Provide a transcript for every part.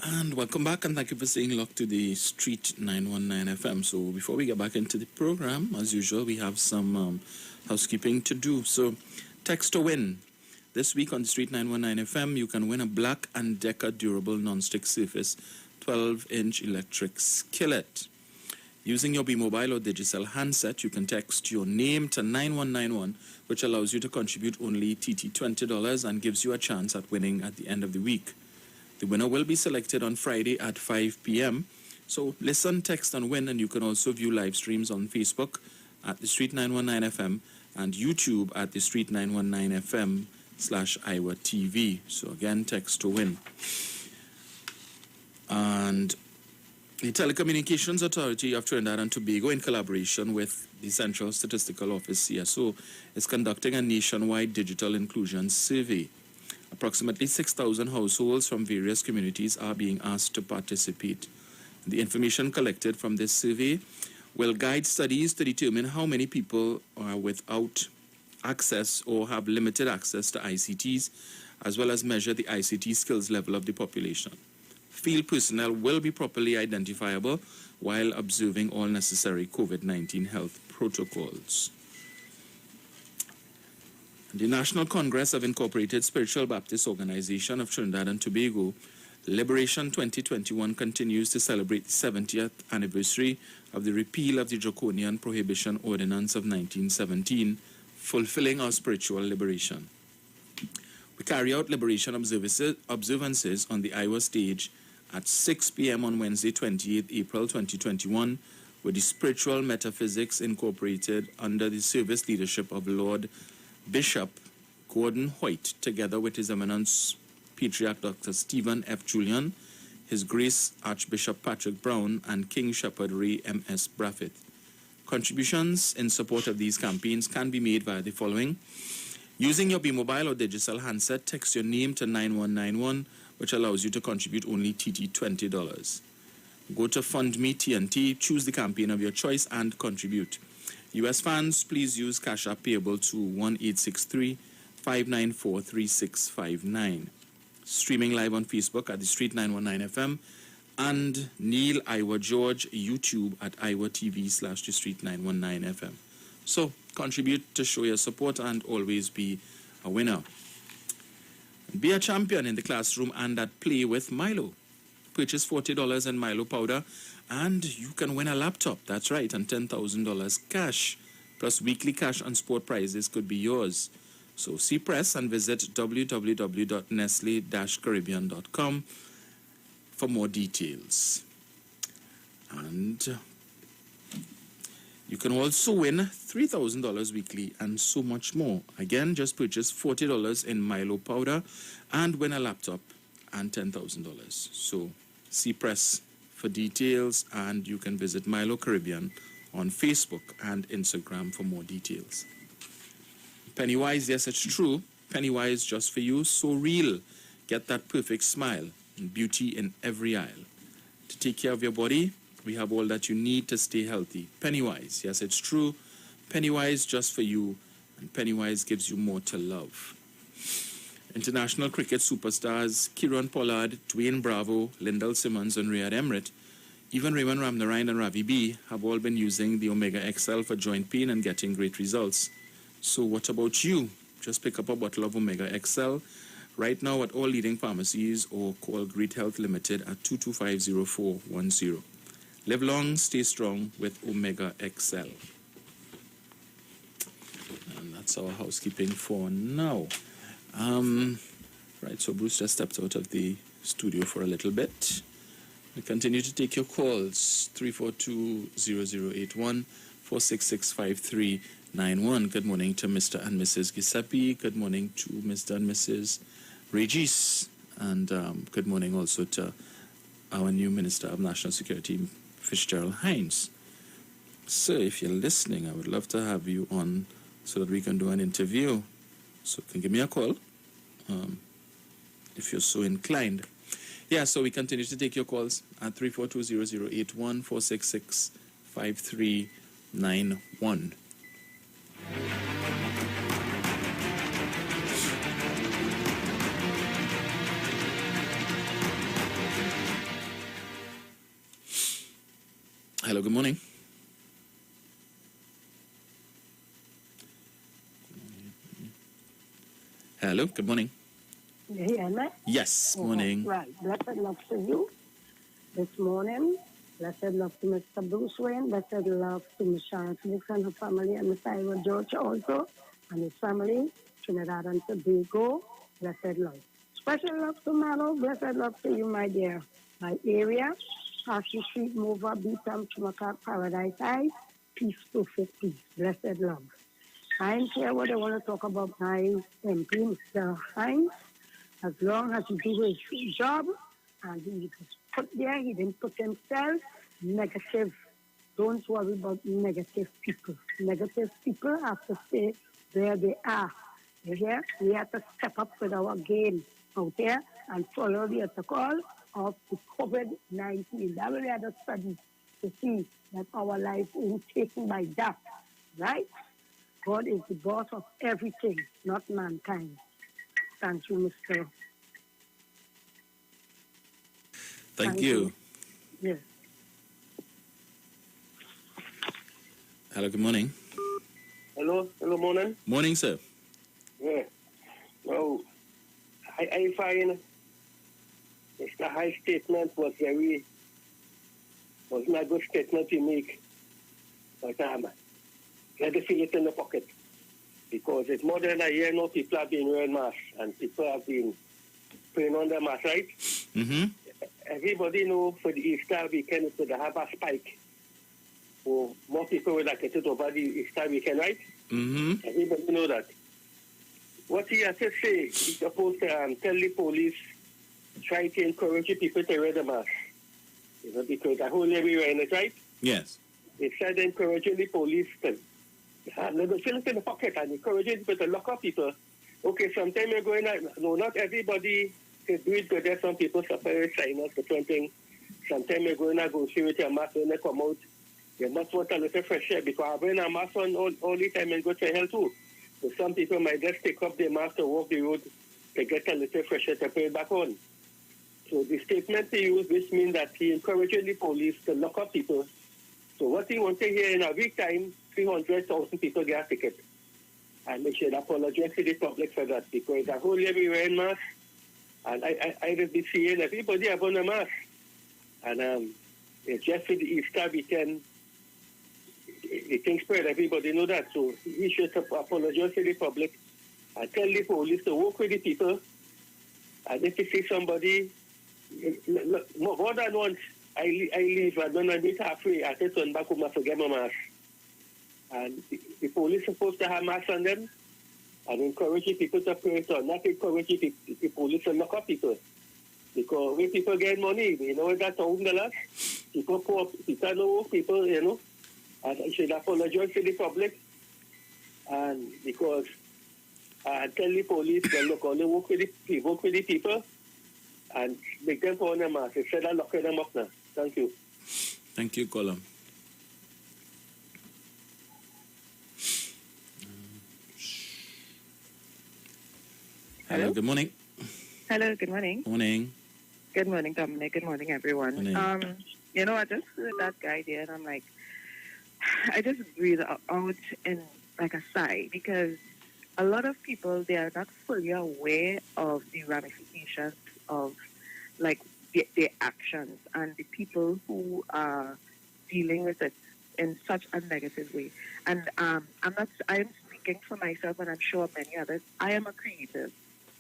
And welcome back, and thank you for staying locked to the Street 919 FM. So before we get back into the program, as usual, we have some housekeeping to do. So text to win. This week on the Street 919 FM, you can win a Black & Decker durable non-stick surface 12-inch electric skillet. Using your B-Mobile or Digicel handset, you can text your name to 9191, which allows you to contribute only TT $20 and gives you a chance at winning at the end of the week. The winner will be selected on Friday at 5 p.m. So listen, text, and win, and you can also view live streams on Facebook at the Street 919 FM and YouTube at the Street 919 FM /IWER TV. So again, text to win. And the Telecommunications Authority of Trinidad and Tobago, in collaboration with the Central Statistical Office, CSO, is conducting a nationwide digital inclusion survey. Approximately 6,000 households from various communities are being asked to participate. The information collected from this survey will guide studies to determine how many people are without access or have limited access to ICTs, as well as measure the ICT skills level of the population. Field personnel will be properly identifiable while observing all necessary COVID-19 health protocols. The National Congress of Incorporated Spiritual Baptist Organization of Trinidad and Tobago, Liberation 2021, continues to celebrate the 70th anniversary of the repeal of the Draconian Prohibition Ordinance of 1917, fulfilling our spiritual liberation. We carry out liberation observances on the IWER stage at 6 p.m. on Wednesday, 28th April 2021, with the Spiritual Metaphysics Incorporated under the service leadership of Lord Bishop Gordon Hoyt, together with His Eminence Patriarch Dr. Stephen F. Julian, His Grace Archbishop Patrick Brown, and King Shepherd Ray M.S. Braffett. Contributions in support of these campaigns can be made via the following. Using your B-Mobile or Digicel handset, text your name to 9191, which allows you to contribute only TT $20. Go to Fund Me TNT, choose the campaign of your choice, and contribute. U.S. fans, please use Cash App payable to 1-863-594-3659. Streaming live on Facebook at the Street 919 FM and Neil IWER George YouTube at IWER TV /the Street 919 FM. So contribute to show your support and always be a winner. Be a champion in the classroom and at play with Milo. Purchase $40 in Milo powder and you can win a laptop. That's right, and $10,000 cash. Plus weekly cash and sport prizes could be yours. So see press and visit www.nestle-caribbean.com for more details. And you can also win $3,000 weekly and so much more. Again, just purchase $40 in Milo powder and win a laptop and $10,000. So see press for details, and you can visit Milo Caribbean on Facebook and Instagram for more details. Pennywise, yes, it's true. Pennywise just for you, so real. Get that perfect smile and beauty in every aisle. To take care of your body, we have all that you need to stay healthy. Pennywise, yes, it's true. Pennywise just for you, and Pennywise gives you more to love. International cricket superstars Kieron Pollard, Dwayne Bravo, Lyndall Simmons, and Riyad Emrit, even Raymond Ramnarine and Ravi B, have all been using the Omega XL for joint pain and getting great results. So what about you? Just pick up a bottle of Omega XL right now at all leading pharmacies or call Great Health Limited at 225-0410. Live long, stay strong with Omega XL. And that's our housekeeping for now. Right, so Bruce just stepped out of the studio for a little bit. We continue to take your calls, 342-0081, 466-5391. Good morning to Mr. and Mrs. Giuseppe. Good morning to Mr. and Mrs. Regis. And good morning also to our new Minister of National Security, Fitzgerald Hines. Sir, if you're listening, I would love to have you on so that we can do an interview. So you can give me a call if you're so inclined. Yeah, so we continue to take your calls at 342-0081, 466-5391. good morning. Hello, good morning. You hear me? Yes, morning. Right. Blessed love to you this morning. Blessed love to Mr. Bruce Wayne. Blessed love to Miss Sharon, Felix and her family, and Mr. IWER George also, and his family, Trinidad and Tobago. Blessed love. Special love to Mano. Blessed love to you, my dear. My area, Ashley Street, Mova, Beatam, Chumakat, Paradise High. Peace, perfect peace. Blessed love. I ain't care what I want to talk about my MP, Mr. Hines. As long as he do his job and he was put there, he didn't put himself negative. Don't worry about negative people. Negative people have to stay where they are. You hear? We have to step up with our game out there and follow the protocol of the COVID-19. That we had a study to see that our life is taken by that, right? God is the boss of everything, not mankind. Thank you, Mr. Thank you. Yes. Hello, good morning. Hello, morning. Morning, sir. Yeah. Well, I find Mr. High statement was not a good statement to make. But let the feel it in the pocket. Because it's more than a year now people have been wearing masks and people have been putting on their masks, right? Mm-hmm. Everybody know for the Easter weekend it would have a spike. So more people will get it over the Easter weekend, right? Mm-hmm. Everybody know that. What he has to say, he's supposed to tell the police, try to encourage the people to wear the mask. You know, because the whole year we wearing it, right? Yes. Instead of encouraging the police to fill it in the pocket and encouraging people to lock up people. Okay, sometimes you're going out, no, not everybody can do it good. There's some people suffer sinus, different things. Sometimes you're going to go see with your mask when they come out. You must want a little fresh air because I wear a mask on all the time and go to hell too. So some people might just take up their mask to walk the road to get a little fresh air to put it back on. So the statement he used, which means that he encouraging the police to lock up people. So what he wants to hear in a week time, 300,000 people get a ticket. And they should apologize to the public for that because the whole year we wearing masks. And I just be seeing everybody have on a mask. And it's just for the Easter weekend. The thing spread, everybody know that. So he should apologize to the public and tell the police to work with the people. And if you see somebody, more than once, I leave and when I meet halfway, I say turn back home and forget my mask. And the police are supposed to have masks on them and encourage the people to pray it on, not encourage the police to lock up people. Because when people get money, you know, that's $1,000. People poor, people know, people, you know, and I should apologize to the public. And because I tell the police, well, look, only work with the people and make them put on their mask instead of locking them up now. Thank you. Thank you, Colum. Hello, good morning. Hello, good morning. Morning. Good morning, Dominic. Good morning, everyone. Morning. You know, I just heard that guy there, and I'm like, I just breathe out in like a sigh because a lot of people, they are not fully aware of the ramifications of like their actions and the people who are dealing with it in such a negative way. And I'm speaking for myself, and I'm sure many others. I am a creative,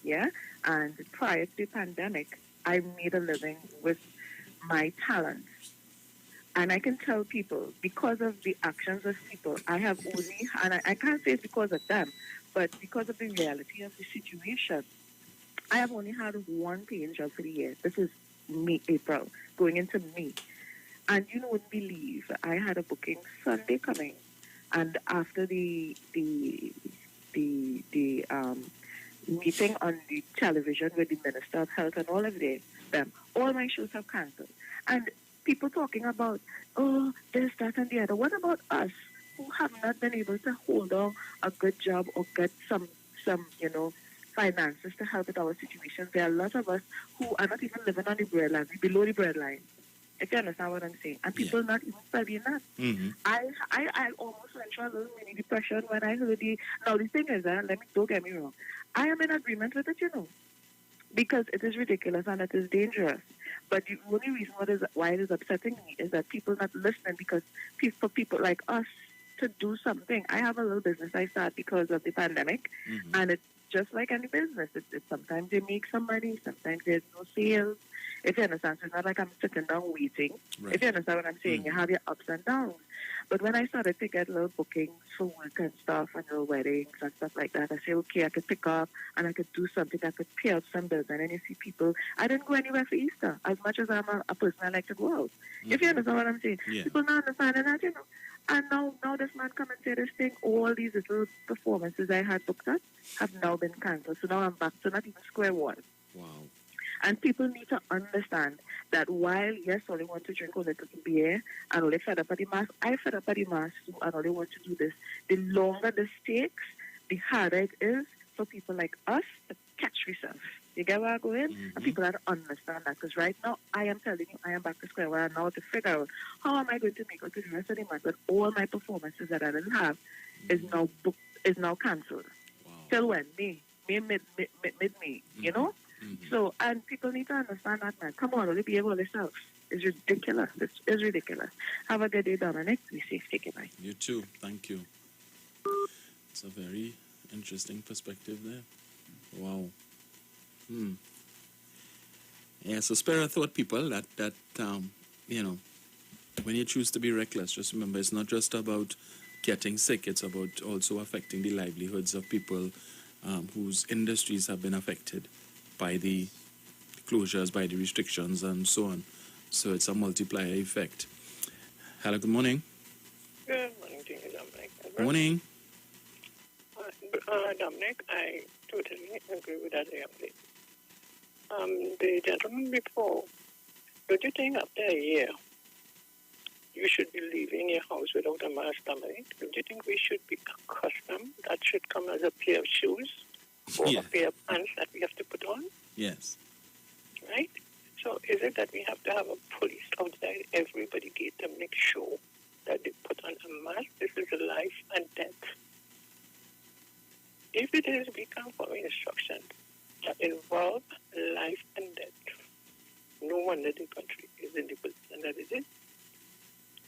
yeah. And prior to the pandemic, I made a living with my talents. And I can tell people, because of the actions of people, I have only, and I can't say it's because of them, but because of the reality of the situation, I have only had one paying job for the year. This is April, going into May. And you wouldn't believe, I had a booking Sunday coming. And after the meeting on the television with the Minister of Health and all of them, all my shows have cancelled. And people talking about, oh, this, that, and the other. What about us who have not been able to hold on a good job or get some finances to help with our situations? There are a lot of us who are not even living on the breadline, below the breadline. if you understand what I'm saying. And people not even studying that. Mm-hmm. I almost went through a little mini depression when I heard now the thing is that, don't get me wrong, I am in agreement with it, because it is ridiculous and it is dangerous. But the only reason why it is upsetting me is that people not listening, because for people like us to do something. I have a little business I started because of the pandemic, and it's just like any business. It's sometimes you make some money, sometimes there's no sales. If you understand, so it's not like I'm sitting down waiting. Right. If you understand what I'm saying, you have your ups and downs. But when I started to get little bookings for work and stuff, and little weddings and stuff like that, I say, okay, I could pick up and I could do something. I could pay out some bills. And then you see people, I didn't go anywhere for Easter, as much as I'm a person I like to go out. If you understand what I'm saying. Yeah. People not understanding that, And now this man come and say this thing, all these little performances I had booked up have now been cancelled. So now I'm back to not even square one. Wow. And people need to understand that while, yes, only want to drink a little beer and only fed up at the mass, I fed up at the mass too and only want to do this. The longer the stakes, the harder it is for people like us to catch ourselves. You get where I'm going? And people have to understand that. Because right now, I am telling you, I am back to square one now to figure out how am I going to make it to the rest of the month when all my performances that I didn't have is now booked, is now cancelled. Wow. Till when? Mid-May, So, and people need to understand that, man. Come on, only be able to yourself. It's ridiculous. It's ridiculous. Have a good day, Dominic. Be safe. Take it, bye. You too. Thank you. It's a very interesting perspective there. Wow. Yeah, so spare a thought, people, that when you choose to be reckless, just remember it's not just about getting sick, it's about also affecting the livelihoods of people whose industries have been affected by the closures, by the restrictions, and so on. So it's a multiplier effect. Hello, good morning. Good morning to you, Dominic. Good morning. Dominic, I totally agree with that young lady. The gentleman before, don't you think after a year you should be leaving your house without a mask, Dominic? Don't you think we should be accustomed? That should come as a pair of shoes or a pair of pants that we have to put on? Yes. Right? So is it that we have to have a police outside everybody gate to make sure that they put on a mask? This is a life and death. If it is, we can follow instructions that involve life and death. No wonder the country is in the position that it is.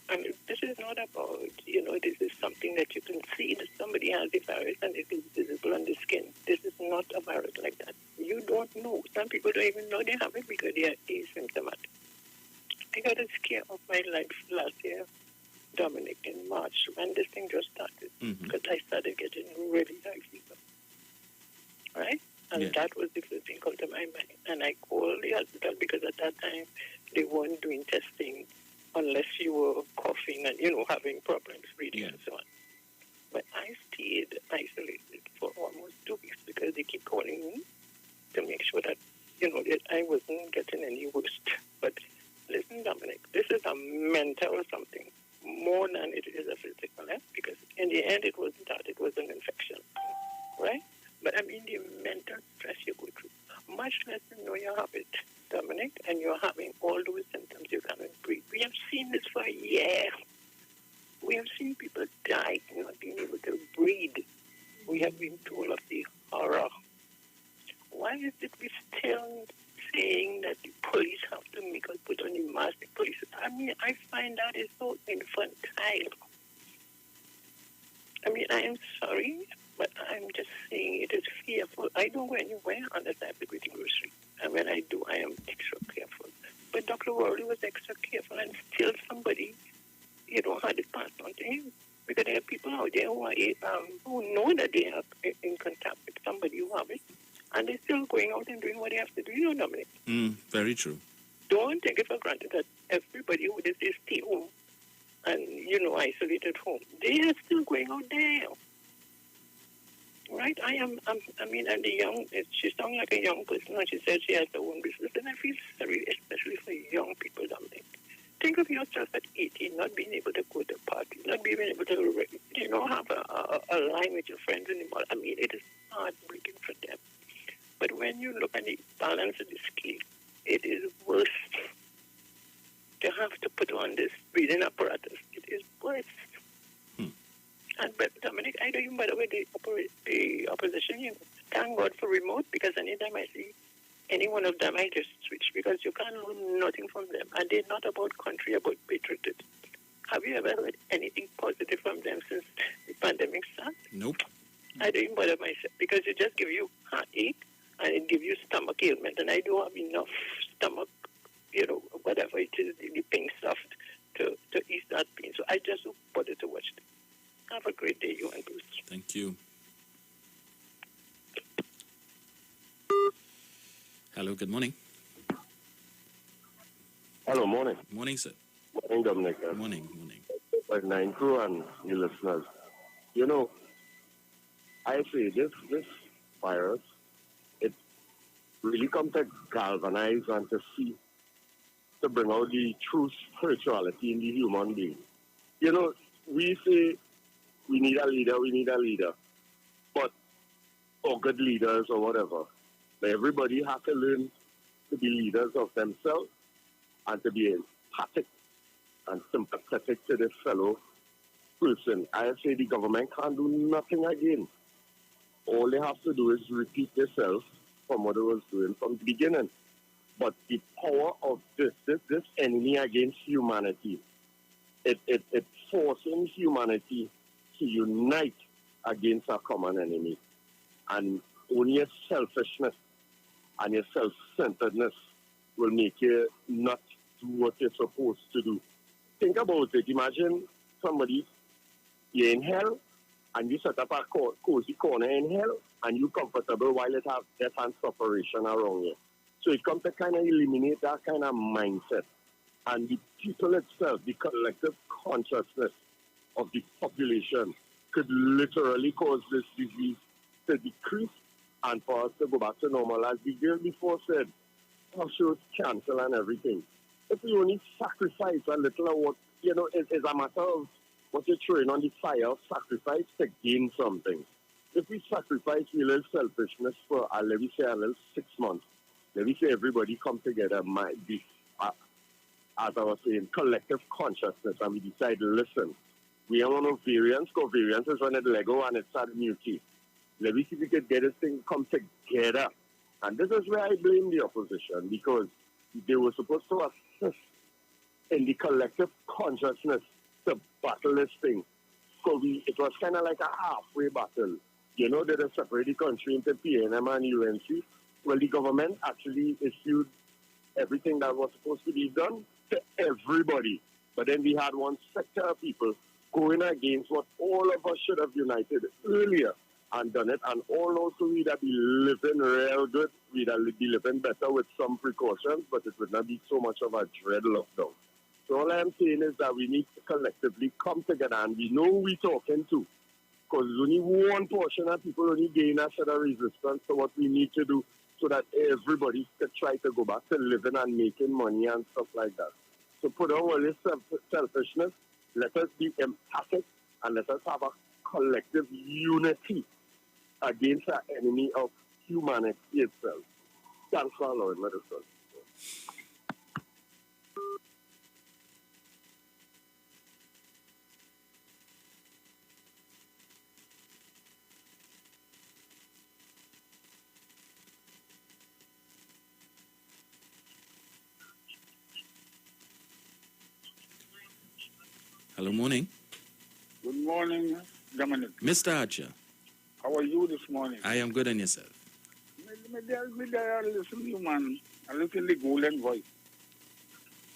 And this is not about, this is something that you can see that somebody has the virus and it is visible on the skin. This is not a virus like that. You don't know. Some people don't even know they have it because they are asymptomatic. I got a scare of my life last year, Dominic, in March when this thing just started. Because I started getting really high fever. Right? And that was the first thing called to my mind. And I called the hospital because at that time they weren't doing testing unless you were coughing and, having problems breathing and so on. But I stayed isolated for almost 2 weeks because they keep calling me to make sure that, that I wasn't getting any worse. But listen, Dominic, this is a mental something more than it is a physical, because in the end it wasn't that, it was an infection, right? But I mean the mental stress you go through, much less you know you have it, Dominic, and you're having all those symptoms, you cannot breathe. We have seen this for a year. We have seen people die not being able to breathe. We have been told of the horror. Why is it we still saying that the police have to make us put on the mask? The police, I find that is so infantile. I am sorry, but I'm just saying it is fearful. I don't go anywhere unless I have to go to the grocery. And when I do, I am extra careful. But Dr. Worley was extra careful, and still somebody, had it passed on to him. Because there are people out there who know that they are in contact with somebody who have it, and they're still going out and doing what they have to do. Dominic? Very true. Don't take it for granted that everybody who is stay home and, isolated home, they are still going out there. Right? And the young, she sounds like a young person when she said she has her own business, and I feel sorry, especially for young people, Dominic. Think of yourself at 18, not being able to go to a party, not being able to, have a line with your friends anymore. It is heartbreaking for them. But when you look at the balance of the scale, it is worse. to have to put on this breathing apparatus. It is worse. And but Dominic, I don't even bother with the opposition. You know. Thank God for remote, because anytime I see any one of them, I just switch, because you can't learn nothing from them. And they're not about country, about patriotism. Have you ever heard anything positive from them since the pandemic started? Nope. I don't even bother myself, because it just give you heartache and it give you stomach ailment. And I don't have enough stomach, whatever it is, the pink stuff to ease that pain. So I just don't bother to watch them. Have a great day, you and Bruce. Thank you. Hello, good morning. Hello, morning. Morning, sir. Morning, Dominic. Morning. But 9 crew and your listeners. I say this virus, it really comes to galvanize and to bring out the true spirituality in the human being. We say we need a leader, or good leaders or whatever. But everybody has to learn to be leaders of themselves and to be empathic and sympathetic to this fellow person. I say the government can't do nothing again. All they have to do is repeat themselves from what it was doing from the beginning. But the power of this enemy against humanity, it's forcing humanity to unite against a common enemy. And only your selfishness and your self-centeredness will make you not do what you're supposed to do. Think about it. Imagine somebody, you're in hell, and you set up a cozy corner in hell, and you're comfortable while it has death and separation around you. So it comes to kind of eliminate that kind of mindset. And the people itself, the collective consciousness of the population could literally cause this disease to decrease and for us to go back to normal. As the girl before said, shows cancel and everything. If we only sacrifice a little of what, it's a matter of what you're throwing on the fire of sacrifice to gain something. If we sacrifice a little selfishness for, let me say, a little 6 months, let me say everybody come together, as I was saying, collective consciousness, and we decide, listen, we are on a variance, covariance is on a Lego and it's a new key. Let me see if we can get this thing come together. And this is where I blame the opposition, because they were supposed to assist in the collective consciousness to battle this thing. So it was kind of like a halfway battle. They separate the country into PNM and UNC. Well, the government actually issued everything that was supposed to be done to everybody. But then we had one sector of people going against what all of us should have united earlier and done it. And all also we'd be living real good. We'd be living better with some precautions, but it would not be so much of a dread lockdown. So all I'm saying is that we need to collectively come together, and we know who we're talking to. Because only one portion of people only gain a set of resistance to what we need to do so that everybody can try to go back to living and making money and stuff like that. So put on all this selfishness, let us be empathic, and let us have a collective unity against the enemy of humanity itself. Thanks for allowing me to talk. Hello, morning. Good morning, Dominic. Mr. Archer. How are you this morning? I am good, and yourself? Me listen to you, man. I listen to the golden voice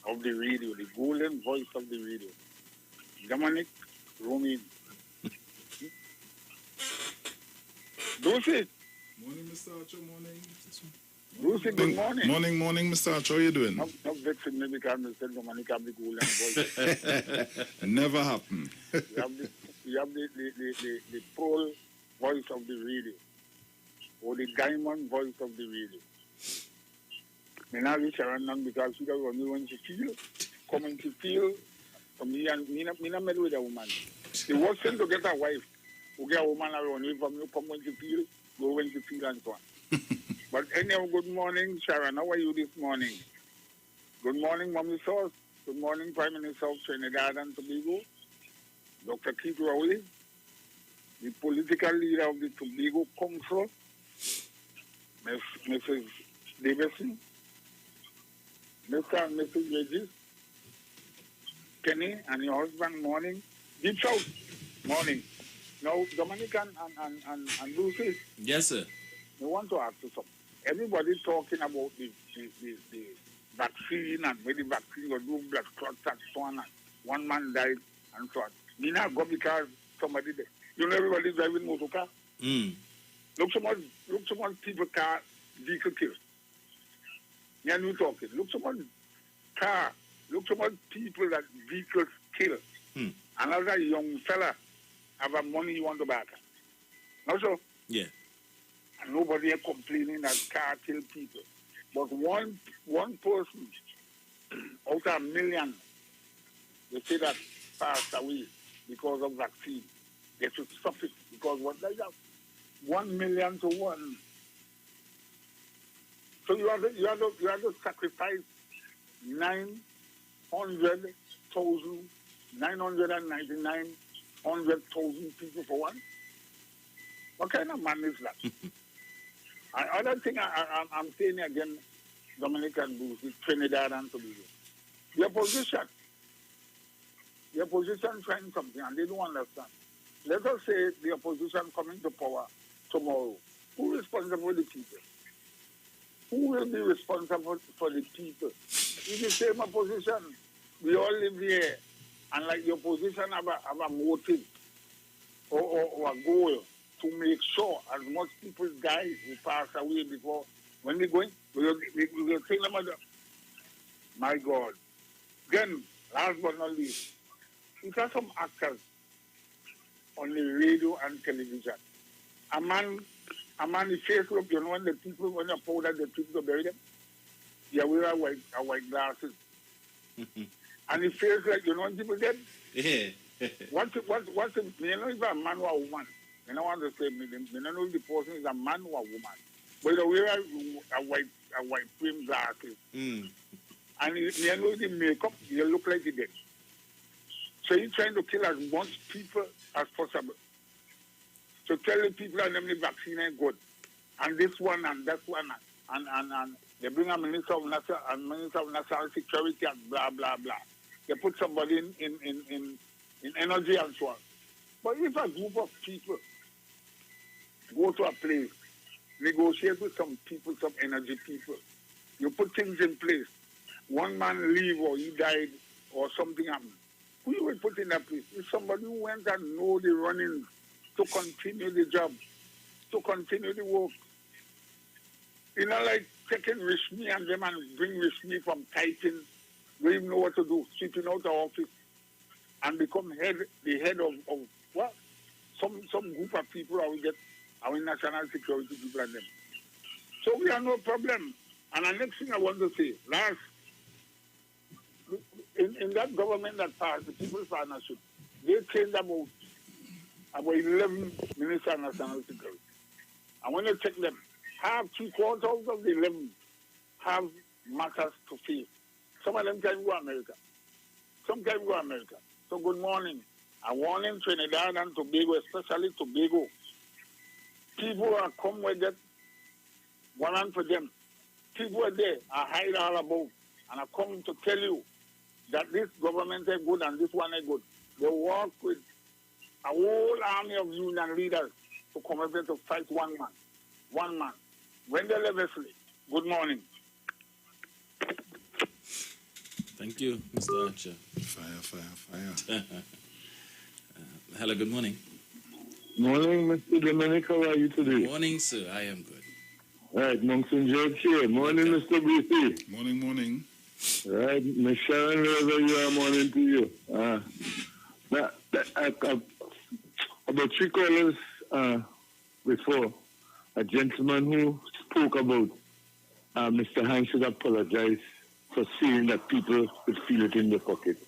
of the radio, the golden voice of the radio. Dominic, Romain. Lucy. Morning, Mr. Archer, morning. Lucy, good morning. Morning, Mr. Archer. How you doing? Not vexing me because I said Dominic have the golden voice. Never happened. You have the pearl voice of the radio, or the diamond voice of the radio. Me now with Sharon now because she doesn't know when she feel, coming to feel. So me not mad with a woman. The worst thing to get a wife, who get a woman around you from you come when you feel, go when you feel and so on. But anyhow, good morning, Sharon. How are you this morning? Good morning, Mommy Sauce. Good morning, Prime Minister of Trinidad and Tobago, Dr. Keith Rowley, the political leader of the Tobago Council, Mrs. Davison, Mr. and Mrs. Regis, Kenny and your husband, morning. Deep South, morning. Now, Dominic and Lucy, Yes, sir. I want to ask you something. Everybody talking about the vaccine and where the vaccine will do blood clots and so on. And one man died and so on. Me not go because somebody there. You know everybody driving motor car? Look so much people car, vehicle kill. Yeah, you talking. Look so much car. Look so much people that vehicles kill. Another young fella have a money you want to back. No, so? Yeah. And nobody is complaining that car kill people. But one person out of a million, they say that passed away because of vaccine. They should stop it because what they have 1 million to 1. So you have to sacrifice 999,100,000 people for one. What kind of man is that? Another thing I'm saying again, Dominic and Bruce, is Trinidad and Tobago. The opposition trying something and they don't understand. Let us say the opposition coming to power tomorrow. Who is responsible for the people? Who will be responsible for the people? It's the same opposition. We all live here. And like the opposition have a motive or a goal to make sure as much people die who pass away before when they going, we will think about them. My God. Then, last but not least, we have some actors on the radio and television. A man in Facebook, you know, when you powder the people to bury them, they wear a white glasses. And it feels like, you know, when people dead, what's the, you know, if a man or a woman, I don't want to say, I don't know if the person is a man or a woman, but they wear a white frame glasses. And you know the makeup, you look like the dead. So he's trying to kill as much people as possible. So tell the people that the vaccine ain't good. And this one and that one and they bring a Minister of National Security and blah blah blah. They put somebody in energy and so on. But if a group of people go to a place, negotiate with some people, some energy people, you put things in place. One man leave or he died or something happened. Who you will put in that place? If somebody who went and know the running to continue the job, to continue the work. You know, like taking Rishmi and them and bring Rishmi from typing, don't even know what to do, sweeping out the office and become the head of what? Some group of people will get our national security people and them. So we have no problem. And the next thing I want to say, last, in that government that passed, the People's Partnership, they changed about 11 ministers of national security. And when you check them, have 3/4 of the 11 have matters to face. Some of them can go America. Some can go America. So good morning. I warn in Trinidad and Tobago, especially Tobago. People are come with that one hand for them. People are there, I hide all about, and I come to tell you that this government is good and this one is good. They work with a whole army of union leaders to come up to fight one man. One man. Wendell Eversley, good morning. Thank you, Mr. Archer. Fire. Hello, good morning. Morning, Mr. Dominic. How are you today? Morning, sir. I am good. Right, Monson George here. Morning, Mr. BC. Morning. Right, Miss Sharon, wherever you are, morning to you. About 3 callers before, a gentleman who spoke about Mr. Hines should apologize for saying that people would feel it in their pocket.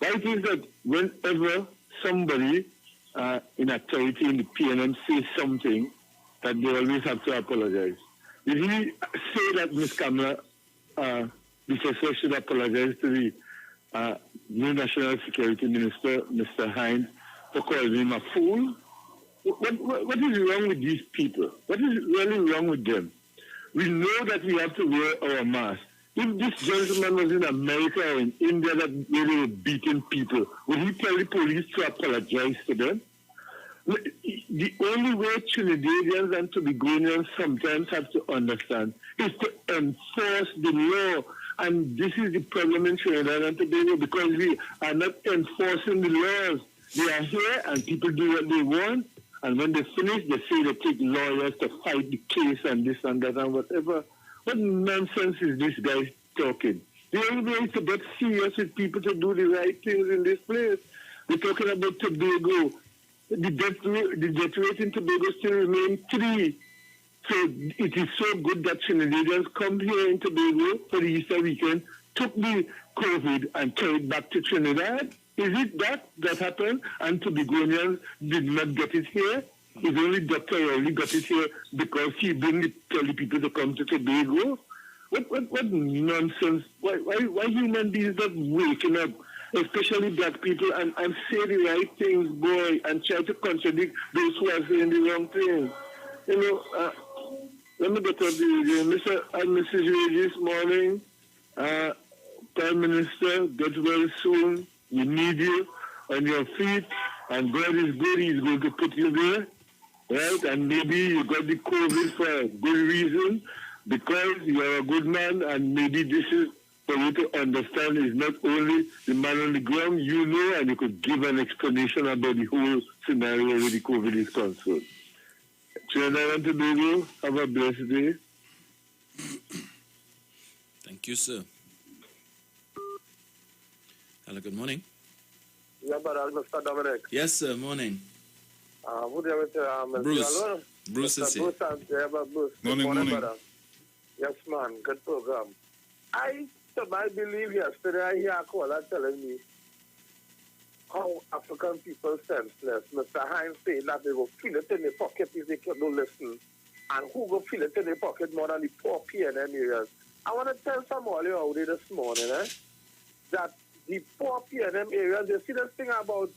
Right is that whenever somebody in authority in the PNM says something, that they always have to apologize. Did he say that Ms. Kamala, Bishop should apologize to new National Security Minister, Mr. Hines, for calling him a fool. What is wrong with these people? What is really wrong with them? We know that we have to wear our mask. If this gentleman was in America or in India that really were beating people, would he tell the police to apologize to them? The only way Trinidadians and Tobagonians sometimes have to understand is to enforce the law. And this is the problem in Trinidad and Tobago, because we are not enforcing the laws. They are here and people do what they want. And when they finish, they say they take lawyers to fight the case and this and that and whatever. What nonsense is this guy talking? The only way is to get serious with people to do the right things in this place. We're talking about Tobago. The death rate in Tobago still remains 3. So it is so good that Trinidadians come here in Tobago for the Easter weekend, took the COVID and carried back to Trinidad. Is it that happened? And Tobagonians did not get it here? It's only Dr. Rowley got it here because he didn't tell the people to come to Tobago? What nonsense? Why human beings not waking up, especially black people, and say the right things, boy, and try to contradict those who are saying the wrong things? You know, let me get up the radio. Mr. and Mrs. Radio this morning, Prime Minister, get well soon. We need you on your feet, and God is good. He's going to put you there, right? And maybe you got the COVID for a good reason, because you're a good man, and maybe this is for you to understand is not only the man on the ground, you know, and you could give an explanation about the whole scenario where the COVID is concerned. Sharon and Tobago, have a blessed day. Thank you, sir. Hello, good morning. Yeah, but Mr. Dominic. Yes, sir, morning. Who do you with Bruce. Bruce is here. Bruce. Morning. Brother. Yes, man. Good program. I believe yesterday I hear a caller telling me how African people senseless. Mr. Hines saying that they will feel it in their pocket if they don't listen. And who will feel it in their pocket more than the poor PNM areas? I want to tell somebody out there this morning that the poor PNM areas, they see this thing about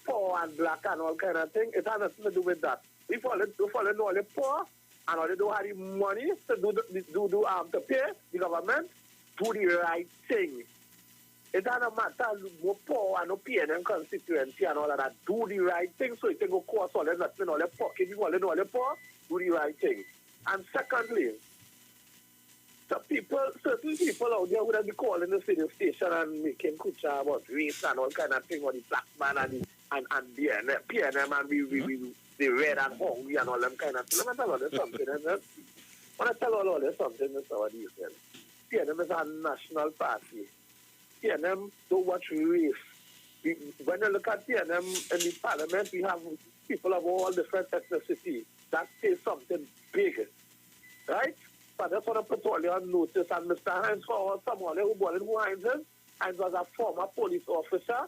poor and black and all kind of thing. It has nothing to do with that. We follow all the poor and all they don't have the money to pay the government, do the right thing. It doesn't matter no poor and no PNM constituency and all of that. Do the right thing so it can go cost all that nothing all the poor. If you want to know all the poor, do the right thing. And secondly, certain people out there would have been calling the radio station and making kucha about race and all kind of thing, or the black man and the PNM and we the red and hungry and all them kind of things. Let me tell all this something, isn't it? When I tell all this something, Mr. What do you say? PNM is a national party. PNM don't watch race. When you look at PNM in the parliament, we have people of all different ethnicity. That says something big, right? But I just want to put all you on notice. And Mr. Hines, for someone who born in who Hines is, Hines was a former police officer,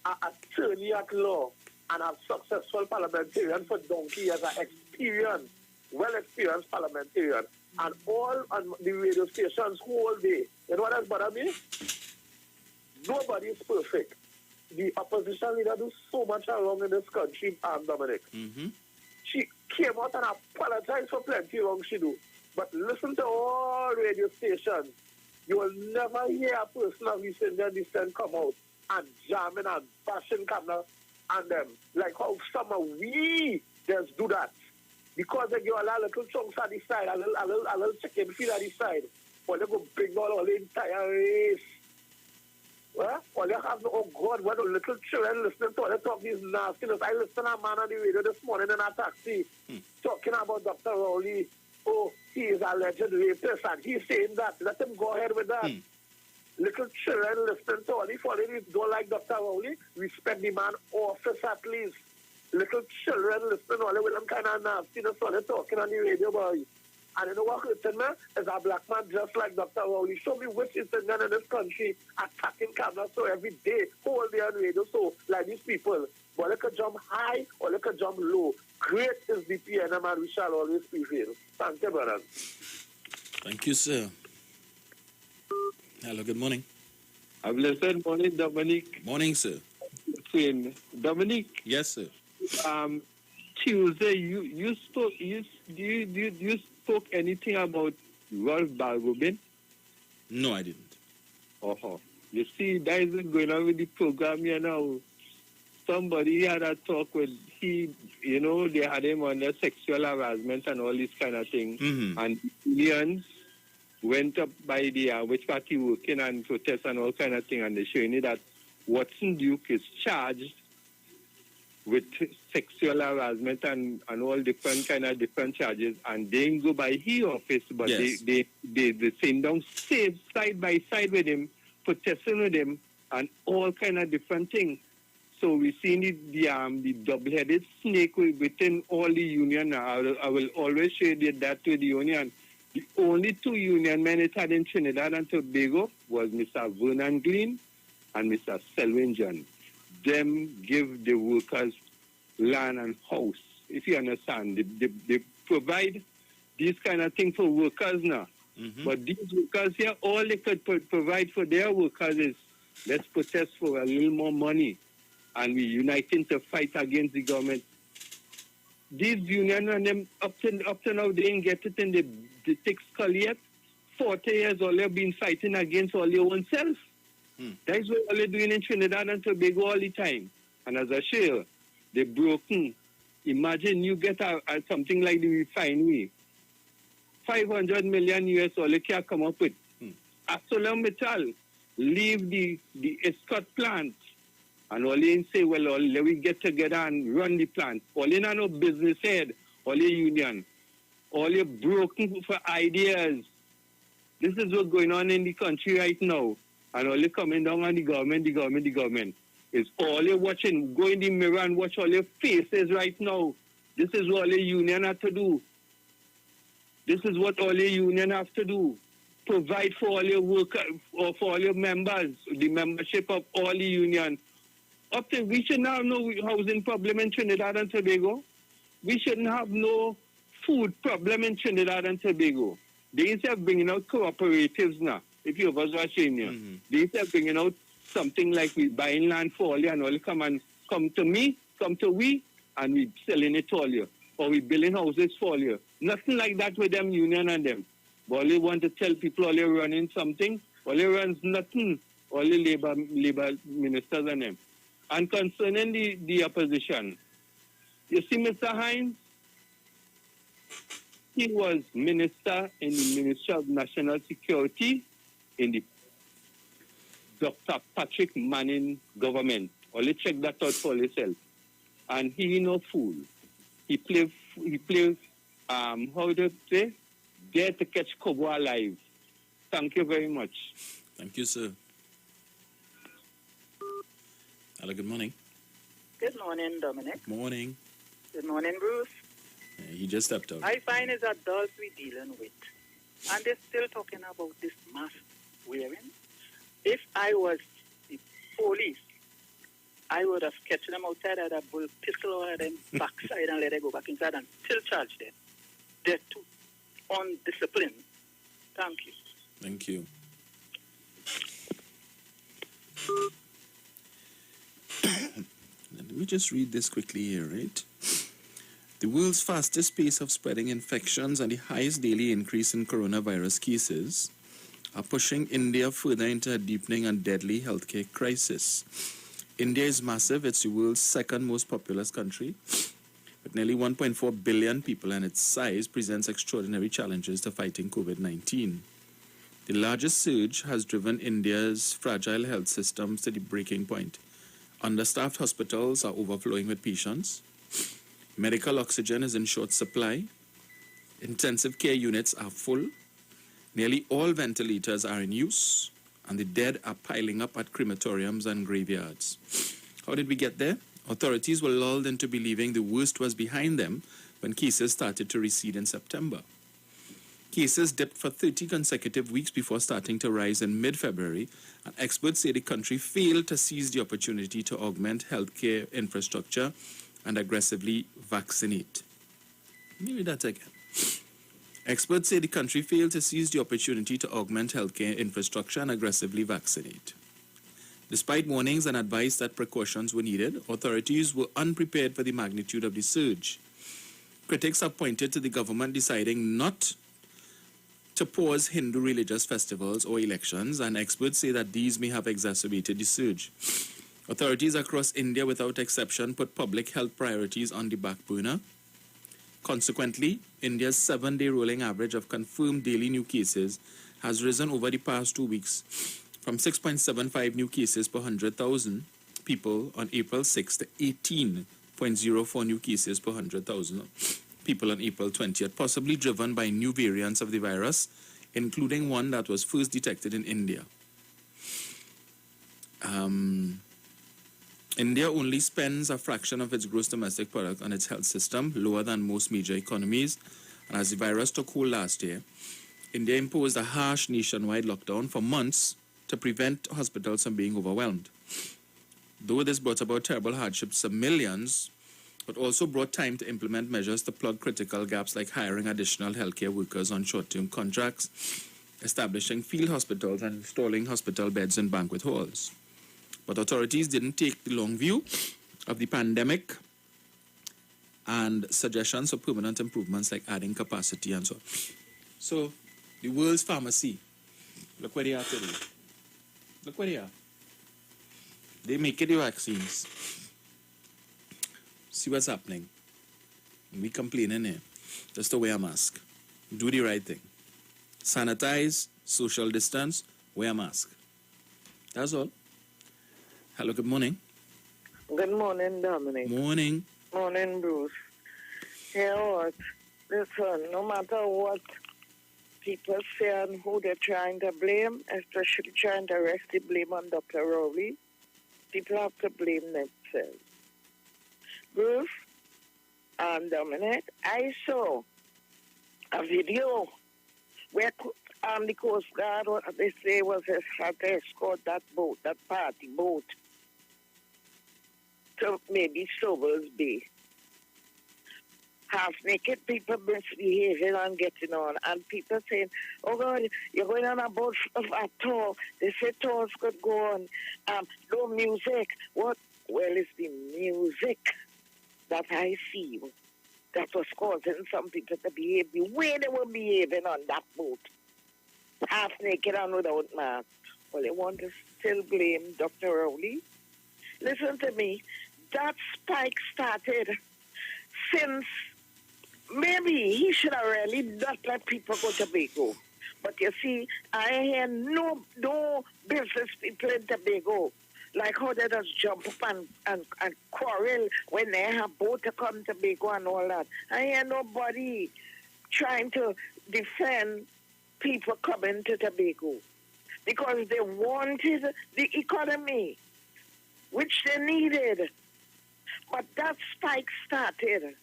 an attorney at law, and a successful parliamentarian for donkey years, an experienced, well-experienced parliamentarian. And all on the radio stations whole day. You know what has bothered me? Nobody is perfect. The opposition leader do so much wrong in this country, Dominic. Mm-hmm. She came out and apologized for plenty wrong she do. But listen to all radio stations. You will never hear a person of Eastern descent come out and jamming and bashing camera and them. Like how some of we just do that. Because they give a little chunks at the side, a little chicken feed at the side. Or they go bring all the entire race. Well, or they have no, oh God, what a little children listening to all they talk these nastiness. I listened to a man on the radio this morning in a taxi talking about Dr. Rowley. Oh, he is a alleged rapist, and he's saying that. Let him go ahead with that. Little children listening to all the following don't like Dr. Rowley, respect the man office at least. Little children listening to all with them kind of nastiness, all they're talking on the radio, boy. And you know what hurting me? Is a black man just like Dr. Rowley. Show me which is the man in this country attacking cameras so every day, whole day on radio, so like these people. But they can jump high or they can jump low. Great is the PNM and we shall always prevail. Thank you, brother. Thank you, sir. Hello, good morning. A blessed morning, Dominic. Morning, sir. Dominic. Yes, sir. Tuesday, you spoke. You spoke anything about Rolf Balgobin? No, I didn't. Oh, you see, that isn't going on with the program here now. Somebody had a talk with they had him under sexual harassment and all this kind of thing. Mm-hmm. And unions went up by the which party working and protest and all kind of thing, and they showing it that Watson Duke is charged with sexual harassment and all different charges, and they didn't go by his office, but yes. they sitting down side by side with him, protesting with him, and all kind of different things. So we seen the double-headed snake within all the union. I will always share that to the union. The only two union men it had in Trinidad and Tobago was Mr. Vernon Green and Mr. Selwyn John. Them give the workers land and house, if you understand. They provide these kind of things for workers now. Mm-hmm. But these workers here, all they could provide for their workers is, let's protest for a little more money, and we uniting to fight against the government. These unions and them up to now, they didn't get it in the thick skull yet. 40 years all they've been fighting against all their own self. That's what all they're doing in Trinidad and Tobago all the time. And as I share, they're broken. Imagine you get something like the refinery. 500 million US all they can come up with. ArcelorMittal leave the Escort plant. And all they say, well, let we get together and run the plant. All they know business head, all the union. All they broken for ideas. This is what's going on in the country right now. And all they coming down on the government. It's all they watching. Go in the mirror and watch all their faces right now. This is what all the union have to do. This is what all the union have to do. Provide for all your workers, or for all your members, the membership of all the union. Up to, we shouldn't have no housing problem in Trinidad and Tobago. We shouldn't have no food problem in Trinidad and Tobago. They instead of bringing out cooperatives now, if you was watching here, they instead of bringing out something like we buying land for all you and all come to we, and we selling it to all you, or we building houses for all you. Nothing like that with them union and them. But all they want to tell people all they running something, all they runs nothing, all the labor ministers and them. And concerning the opposition, you see Mr. Hines, he was minister in the Ministry of National Security in the Dr. Patrick Manning government. Only check that out for yourself. And he no fool. He play how do you say? Dare to catch Cobra alive. Thank you very much. Thank you, sir. Hello, good morning. Good morning, Dominic. Morning. Good morning, Bruce. He just stepped out. I find it's adults we're dealing with. And they're still talking about this mask wearing. If I was the police, I would have catch them outside at a bull pistol on them backside and let them go back inside and still charge them. They're too undisciplined. Thank you. Thank you. Let me just read this quickly here, right? The world's fastest pace of spreading infections and the highest daily increase in coronavirus cases are pushing India further into a deepening and deadly healthcare crisis. India is massive. It's the world's second most populous country. With nearly 1.4 billion people, and its size presents extraordinary challenges to fighting COVID-19. The largest surge has driven India's fragile health systems to the breaking point. Understaffed hospitals are overflowing with patients. Medical oxygen is in short supply. Intensive care units are full. Nearly all ventilators are in use. And the dead are piling up at crematoriums and graveyards. How did we get there? Authorities were lulled into believing the worst was behind them when cases started to recede in September. Cases dipped for 30 consecutive weeks before starting to rise in mid-February, and experts say the country failed to seize the opportunity to augment healthcare infrastructure and aggressively vaccinate. Let me read that again. Experts say the country failed to seize the opportunity to augment healthcare infrastructure and aggressively vaccinate. Despite warnings and advice that precautions were needed, authorities were unprepared for the magnitude of the surge. Critics have pointed to the government deciding not to pause Hindu religious festivals or elections, and experts say that these may have exacerbated the surge. Authorities across India, without exception, put public health priorities on the back burner. Consequently, India's 7-day rolling average of confirmed daily new cases has risen over the past 2 weeks from 6.75 new cases per 100,000 people on April 6 to 18.04 new cases per 100,000 people on April 20th, possibly driven by new variants of the virus, including one that was first detected in India. India only spends a fraction of its gross domestic product on its health system, lower than most major economies. And as the virus took hold last year, India imposed a harsh nationwide lockdown for months to prevent hospitals from being overwhelmed. Though this brought about terrible hardships to millions, it also brought time to implement measures to plug critical gaps like hiring additional healthcare workers on short-term contracts, establishing field hospitals, and installing hospital beds in banquet halls. But authorities didn't take the long view of the pandemic and suggestions for permanent improvements like adding capacity and so on. So, the world's pharmacy, look where they are today. Look where they are. They make the vaccines. See what's happening. We complaining here. Just to wear a mask. Do the right thing. Sanitize, social distance, wear a mask. That's all. Hello, good morning. Good morning, Dominic. Morning. Morning, Bruce. Hear what? Listen, no matter what people say and who they're trying to blame, especially trying to rest the blame on Dr. Rowley, people have to blame themselves. Bruce and Dominic, I saw a video where the Coast Guard, what they say was had to escort that boat, that party boat, to maybe Sobers Bay. Half-naked people misbehaving and getting on, and people saying, oh God, you're going on a boat of a tour. They say tours could go on. No music. What? Well, it's the music that I feel that was causing some people to behave the way they were behaving on that boat. Half-naked and without mask. Well, they want to still blame Dr. Rowley. Listen to me. That spike started since maybe he should have really not let people go to Tobago. But you see, I hear no business people in Tobago. Like how they just jump up and quarrel when they have boat to come to Tobago and all that. I hear nobody trying to defend people coming to Tobago because they wanted the economy, which they needed. But that spike started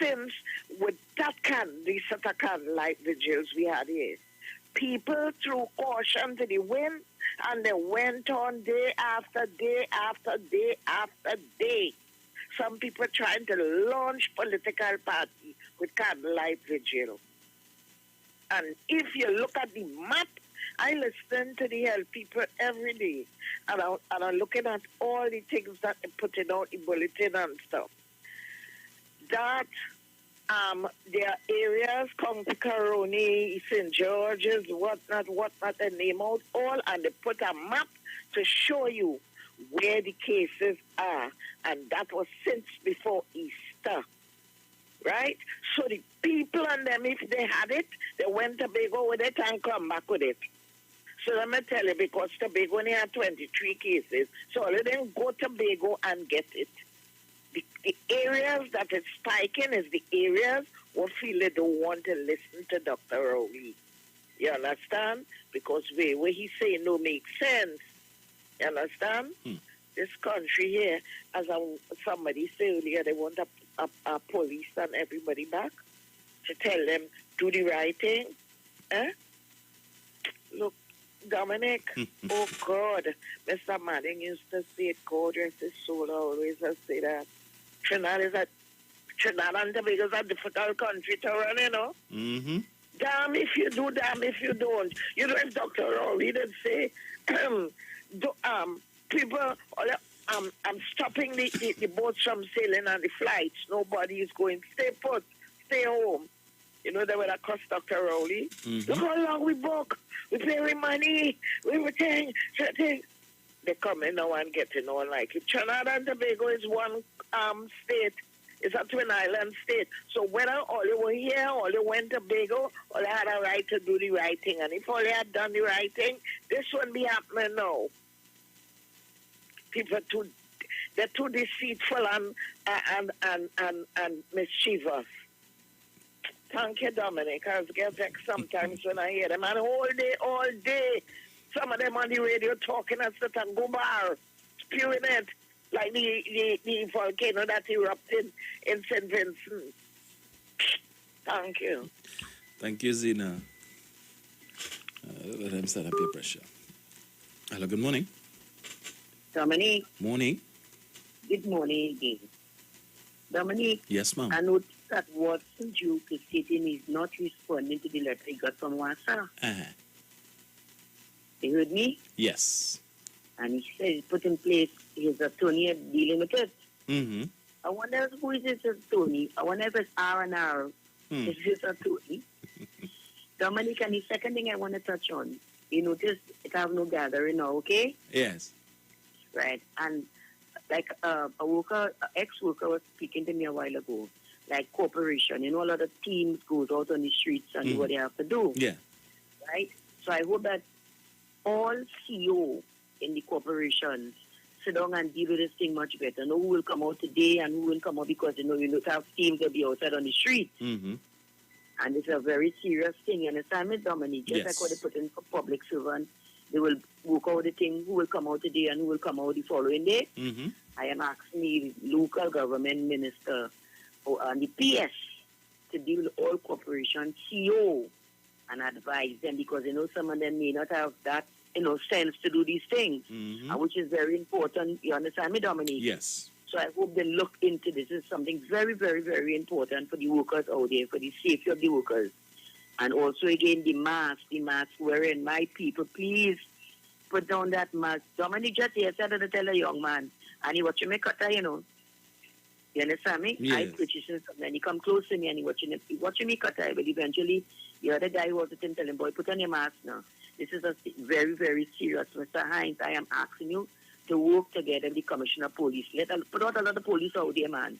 since with the set of candlelight vigils we had here. People threw caution to the wind and they went on day after day after day after day. Some people trying to launch political party with candlelight vigil. And if you look at the map, I listen to the health people every day, and I'm looking at all the things that they're putting out in bulletin and stuff. That there are areas, County Caroni, St. George's, whatnot, they name out all, and they put a map to show you where the cases are, and that was since before Easter. Right? So the people and them, if they had it, they went to Tobago with it and come back with it. So let me tell you, because Tobago only had 23 cases, so let them go to Tobago and get it. The areas that is spiking is the areas where feel they don't want to listen to Dr. Rowley. You understand? Because where he say no makes sense. You understand? This country here, as somebody said earlier, they want a police and everybody back to tell them, do the right thing. Look, Dominic, oh God, Mr. Manning used to say, God rest his soul, always has say that. Trinidad and Tobago is a difficult country to run, you know. Mm-hmm. Damn if you do, damn if you don't. You know, if Dr. Rowley did say, people, I'm stopping the boats from sailing and the flights. Nobody is going. Stay put. Stay home. You know, they were across Dr. Rowley. Look how long we book. We pay money. We everything. They come in now and getting on like it. Trinidad and Tobago is one state. It's a twin island state. So whether all you were here or you went to Tobago, all you had a right to do the right thing. And if all you had done the right thing, this wouldn't be happening now. People they're too deceitful and mischievous. Thank you, Dominic. I get vexed sometimes when I hear them. And all day, some of them on the radio talking and stuff and go bar, spewing it, like the volcano that erupted in St. Vincent. Thank you. Thank you, Zina. Let him set up your pressure. Hello, good morning. Dominic. Morning. Good morning again. Dominic. Yes, ma'am. I noticed that Watson Duke is stating he's not responding to the letter he got from WhatsApp. You heard me? Yes. And he said he put in place his attorney dealing with it. Mm-hmm. I wonder who is his attorney. I wonder if it's R&R. Is his attorney? Dominic, and the second thing I want to touch on, you notice it have no gathering now, okay? Yes. Right. And like ex-worker was speaking to me a while ago, like corporation, you know, a lot of teams goes out on the streets and do what they have to do. Yeah. Right? So I hope that all CEO in the corporations sit down and deal with this thing much better. Know who will come out today and who will come out because, you don't have teams that be outside on the street. Mm-hmm. And it's a very serious thing. You understand me, Dominic? Just like what they put in for public servants. They will work out the thing, who will come out today and who will come out the following day. Mm-hmm. I am asking the local government minister and the PS to deal with all corporations, CEO, and advise them because, some of them may not have that, sense to do these things, which is very important. You understand me, Dominic? Yes. So I hope they look into this. It's something very, very, very important for the workers out there, for the safety of the workers. And also, again, the mask wearing. My people, please put down that mask. Dominic just yesterday to tell a young man, and he watching me cutter, You understand me? Yes. I purchased something, and he come close to me, and he watching me cutter. But eventually, the other guy who was with him tell him, boy, put on your mask now. This is a very, very serious. Mr. Hines, I am asking you to work together with the Commissioner of Police. Put out a lot of police out there, man.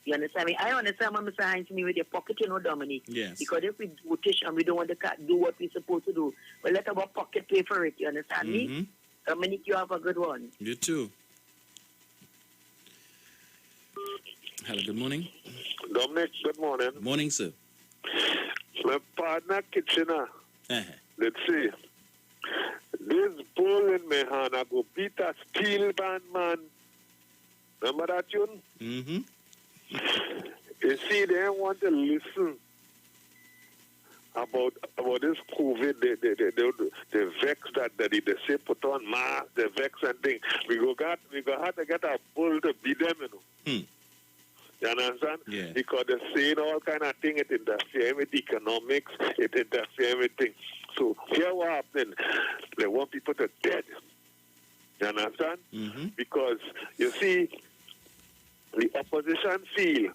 You understand me? I understand what Mr. Hines me with your pocket, Dominic. Yes. Because if we vote and we don't want to do what we're supposed to do, well, let our pocket pay for it. You understand me? Dominic, you have a good one. You too. Hello, good morning. Dominic, good morning. Morning, sir. My partner, Kitchener. Let's see. This bull in my hand, I go beat a steel band, man. Remember that tune? Mm-hmm. You see, they don't want to listen about this COVID. They vex that they say put on mask, they vex and thing. We go have to get a bull to beat them, You understand? Yeah. Because they're saying all kind of things. It interferes with economics. It interferes with things. So here what happening? They want people to dead. You understand? Mm-hmm. Because you see, the opposition feel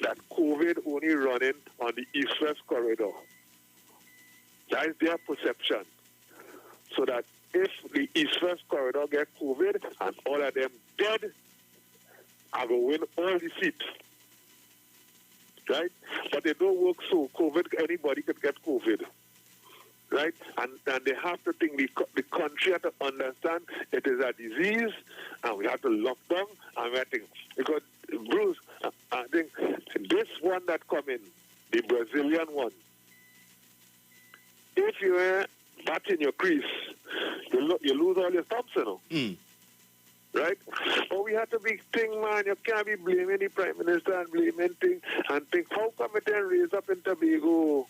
that COVID only running on the east-west corridor. That is their perception. So that if the east-west corridor get COVID and all of them dead, I will win all the seats. Right? But they don't work so. Anybody can get COVID. Right? And they have to think, the country has to understand it is a disease and we have to lock down and we have to, because Bruce, I think this one that come in, the Brazilian one, if you are batting your crease, you lose all your stops, Right? But we have to be think, man, you can't be blaming the Prime Minister and blaming things and think, how come it then raise up in Tobago?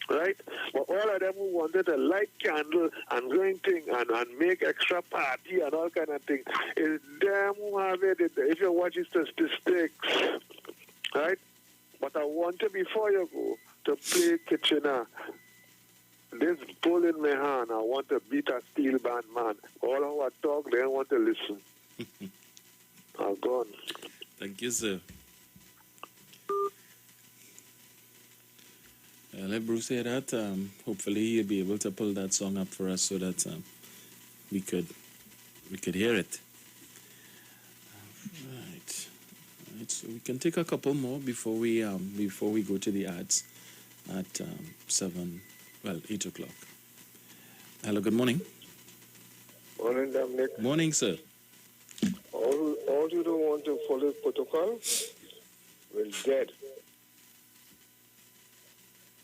Right? But all of them who wanted to light candle and going thing and make extra party and all kind of thing, is them who have it. If you watch the statistics, right? But I want to, before you go, to play Kitchener, this bull in my hand, I want to beat a steel band man. All of our talk, they want to listen. I'm gone. Thank you, sir. Let Bruce hear that. Hopefully he'll be able to pull that song up for us so that we could hear it. Right. So we can take a couple more before we go to the ads at 8 o'clock. Hello, good morning. Morning, Dominic. Morning, sir. All you don't want to follow protocol will dead.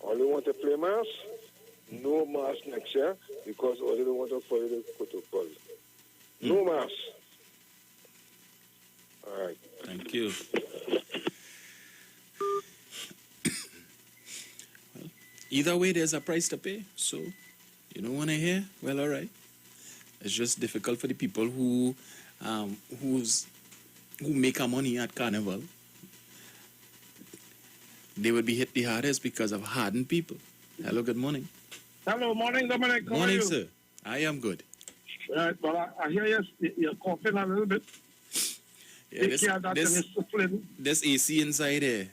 All you want to play mass, no mass next year because all you don't want to follow the protocol. No mass. All right. Thank you. Well, either way, there's a price to pay. So, you don't want to hear? Well, all right. It's just difficult for the people who make our money at Carnival. They would be hit the hardest because of hardened people. Hello, good morning. Hello, morning, Dominic. How Morning, are you? sir. I am good. Right, well, I hear you're coughing a little bit. Yeah, Take care of that and discipline. there's AC inside here.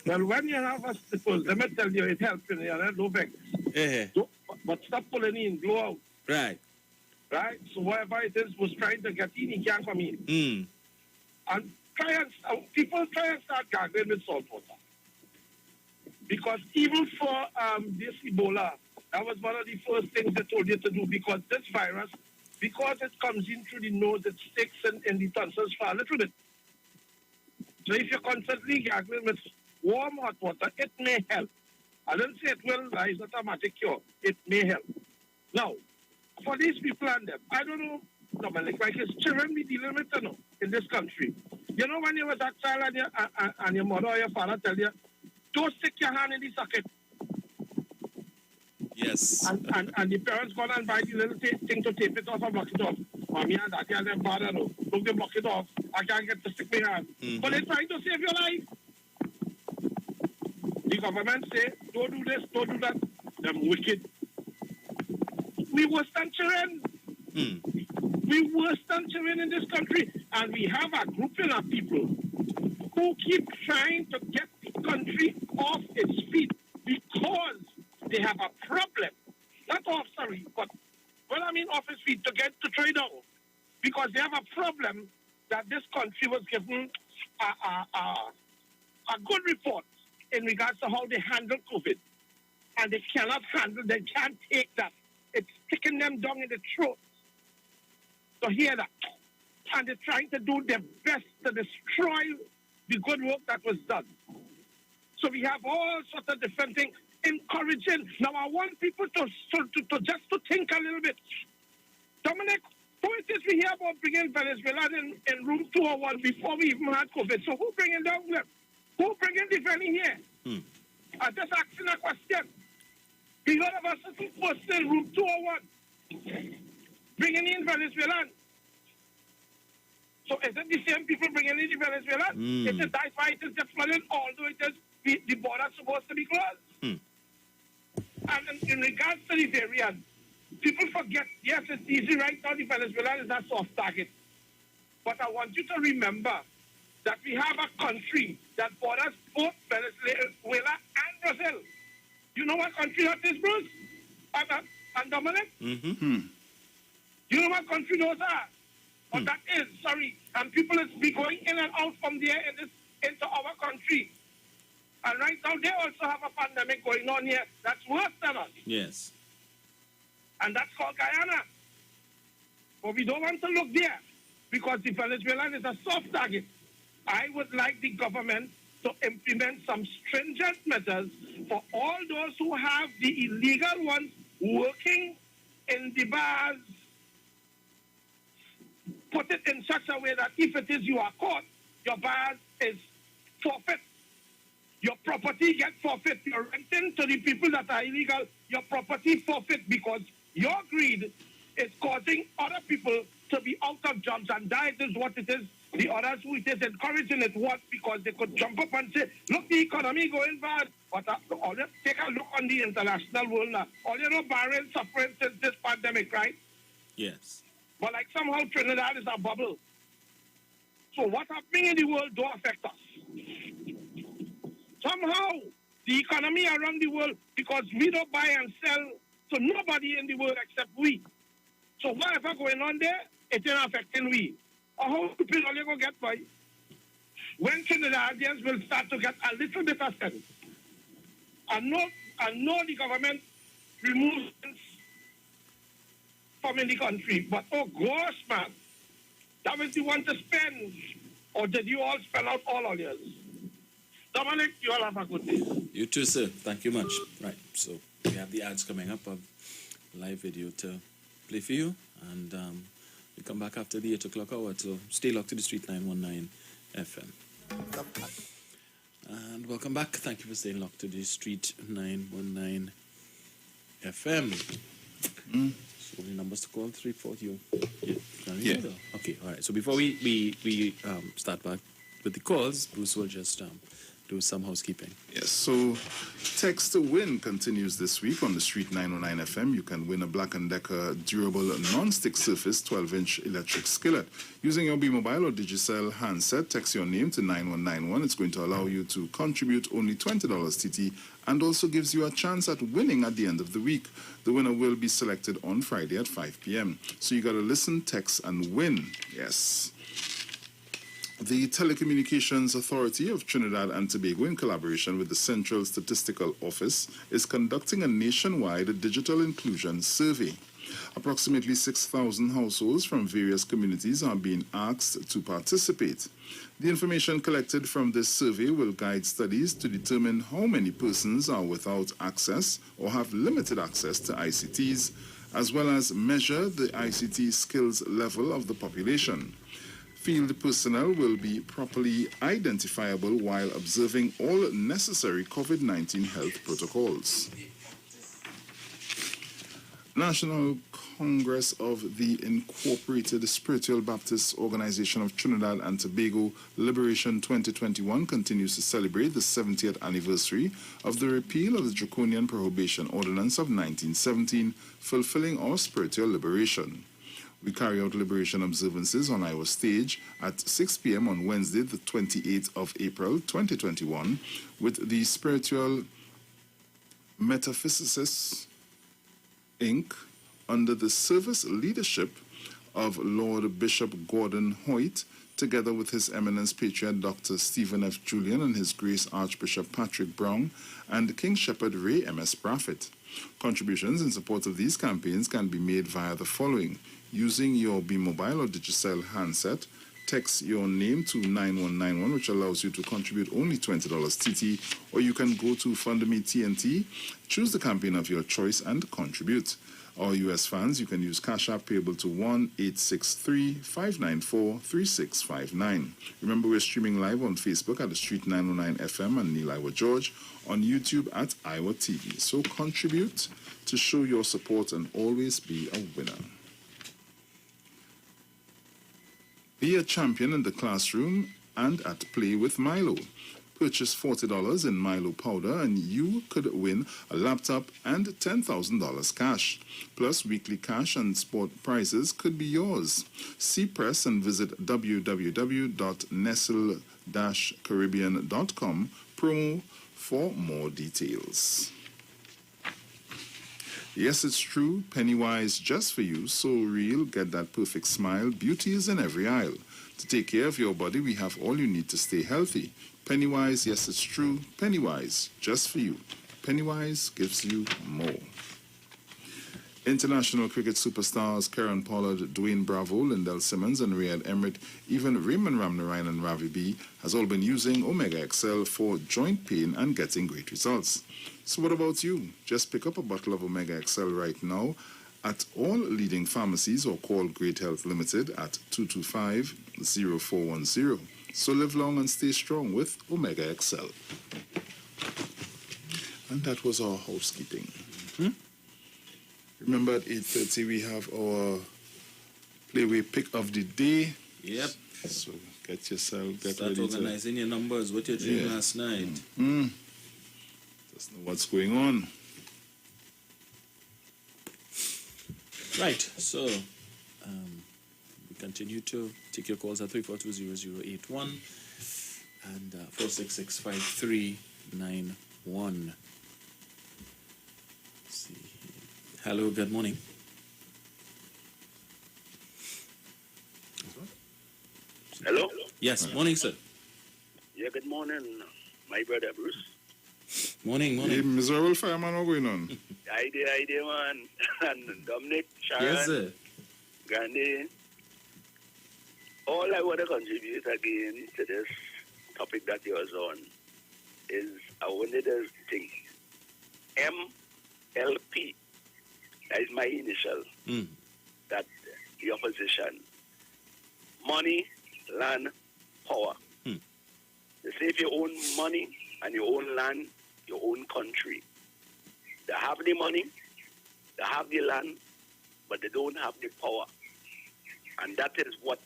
Well, when you have a stipple, let me tell you, it helps in here. No vex. Yeah. But stop pulling in, blow out. Right. Right? So whoever it is was trying to get in, he can't come in. And people try and start gargling with salt water. Because even for this Ebola, that was one of the first things they told you to do because this virus, because it comes in through the nose, it sticks in the tonsils for a little bit. So if you're constantly gargling with warm hot water, it may help. I don't say it will, it's not a magic cure. It may help. Now, for these people and them, I don't know, Dominic, like it's children we dealing with in this country. You know when you was a child and your mother or your father tell you, don't stick your hand in the socket. Yes. And the parents go and buy the little thing to tape it off and block it off. Mommy and daddy and them father, no. Don't they block it off. I can't get to stick my hand. But they're trying to save your life. The government say, don't do this, don't do that. Them wicked. We worse than children. We worse than children in this country. And we have a grouping of people who keep trying to get the country off its feet because they have a problem. Not off, sorry, but well, I mean off its feet to get to trade out. Because they have a problem that this country was given a good report in regards to how they handle COVID. And they cannot handle, they can't take that. It's sticking them down in the throat to hear that. And they're trying to do their best to destroy the good work that was done. So we have all sorts of different things encouraging. Now I want people to just to think a little bit. Dominic, who is this we hear about bringing Venezuela in room 201 before we even had COVID? So who bringing down them? Who bringing the Veni here? I'm just asking a question. We heard of a certain person in room 201 bringing in Venezuelan. So is it the same people bringing in the Venezuelan? Is it that's why it is just flooding, although it is the border supposed to be closed? And in regards to the variant, people forget, yes, it's easy right now, the Venezuelan is a soft target. But I want you to remember that we have a country that borders both Venezuela and Brazil. You know what country that is, Bruce? And Dominic? You know what country those are? But that is, sorry, and people is be going in and out from there into our country. And right now they also have a pandemic going on here that's worse than us. Yes. And that's called Guyana. But we don't want to look there because the Venezuelan is a soft target. I would like the government to implement some stringent measures for all those who have the illegal ones working in the bars. Put it in such a way that if it is you are caught, your bars is forfeit. Your property gets forfeit. You're renting to the people that are illegal, your property forfeit because your greed is causing other people to be out of jobs, and that is what it is. The others who it is encouraging it, what? Because they could jump up and say, look, the economy going bad. But take a look on the international world now. All you know, Bahrain suffering since this pandemic, right? Yes. But like somehow Trinidad is a bubble. So what's happening in the world don't affect us. Somehow, the economy around the world, because we don't buy and sell to nobody in the world except we. So whatever going on there, it ain't affecting we. Or how people are going to get by? When Trinidadians will start to get a little bit of sense, and know the government removes from in the country. But oh gosh, man, that was the one to spend. Or did you all spend out all of yours? Dominic, you all have a good day. You too, sir. Thank you much. Right, so we have the ads coming up, a live video to play for you, and we come back after the 8 o'clock hour, so stay locked to the Street 919 FM. And welcome back. Thank you for staying locked to the Street 919 FM. So the numbers to call, 340. Yeah. Okay, all right. So before we start back with the calls, Bruce will just do some housekeeping. Yes, so Text to Win continues this week on the Street 909 FM. You can win a Black & Decker durable non-stick surface 12-inch electric skillet. Using your B-Mobile or Digicel handset, text your name to 9191. It's going to allow you to contribute only $20 TT and also gives you a chance at winning at the end of the week. The winner will be selected on Friday at 5 p.m. So you got to listen, text, and win. Yes. The Telecommunications Authority of Trinidad and Tobago, in collaboration with the Central Statistical Office, is conducting a nationwide digital inclusion survey. Approximately 6,000 households from various communities are being asked to participate. The information collected from this survey will guide studies to determine how many persons are without access or have limited access to ICTs, as well as measure the ICT skills level of the population. Field personnel will be properly identifiable while observing all necessary COVID-19 health protocols. National Congress of the Incorporated Spiritual Baptist Organization of Trinidad and Tobago Liberation 2021 continues to celebrate the 70th anniversary of the repeal of the Draconian Prohibition Ordinance of 1917, fulfilling our spiritual liberation. We carry out liberation observances on our stage at 6 p.m. on Wednesday, the 28th of April, 2021, with the Spiritual Metaphysicists, Inc., under the service leadership of Lord Bishop Gordon Hoyt, together with His Eminence Patriarch Dr. Stephen F. Julian and His Grace Archbishop Patrick Brown and King Shepherd Ray M.S. Braffett. Contributions in support of these campaigns can be made via the following. Using your B-Mobile or Digicel handset, text your name to 9191, which allows you to contribute only $20 TT, or you can go to Fund Me TNT, choose the campaign of your choice, and contribute. All U.S. fans, you can use Cash App payable to 1-863-594-3659. Remember, we're streaming live on Facebook at the Street 909 FM and Neil IWER George, on YouTube at IWER TV. So contribute to show your support and always be a winner. Be a champion in the classroom and at play with Milo. Purchase $40 in Milo powder and you could win a laptop and $10,000 cash. Plus, weekly cash and sport prizes could be yours. See press and visit www.nestle-caribbean.com promo for more details. Yes, it's true. Pennywise just for you. So real. Get that perfect smile. Beauty is in every aisle. To take care of your body, we have all you need to stay healthy. Pennywise, yes, it's true. Pennywise, just for you. Pennywise gives you more. International cricket superstars Karen Pollard, Dwayne Bravo, Lindell Simmons, and Riyad Emrit, even Raymond Ramnarayan and Ravi B, has all been using Omega XL for joint pain and getting great results. So what about you? Just pick up a bottle of Omega XL right now at all leading pharmacies or call Great Health Limited at 225-0410. So live long and stay strong with Omega XL. And that was our housekeeping. Remember at 8:30 we have our Layaway pick of the day. Yep. So get yourself, get Start ready organizing your numbers. What you dreamed last night. Just know what's going on. Right. So we continue to take your calls at 342-0081 and 466-5391. See. Hello. Good morning. Hello? Yes, morning, sir. Yeah, good morning, my brother Bruce. Morning. Hey, miserable fireman, what's going on? Idea, man. And Dominic, Sharon, Yes, sir. Gandhi. All I want to contribute again to this topic that you're on is I wanted to think MLP. That is my initial. That the opposition. Money, land, power. They say if you own money and you own land, you own country. They have the money, they have the land, but they don't have the power. And that is what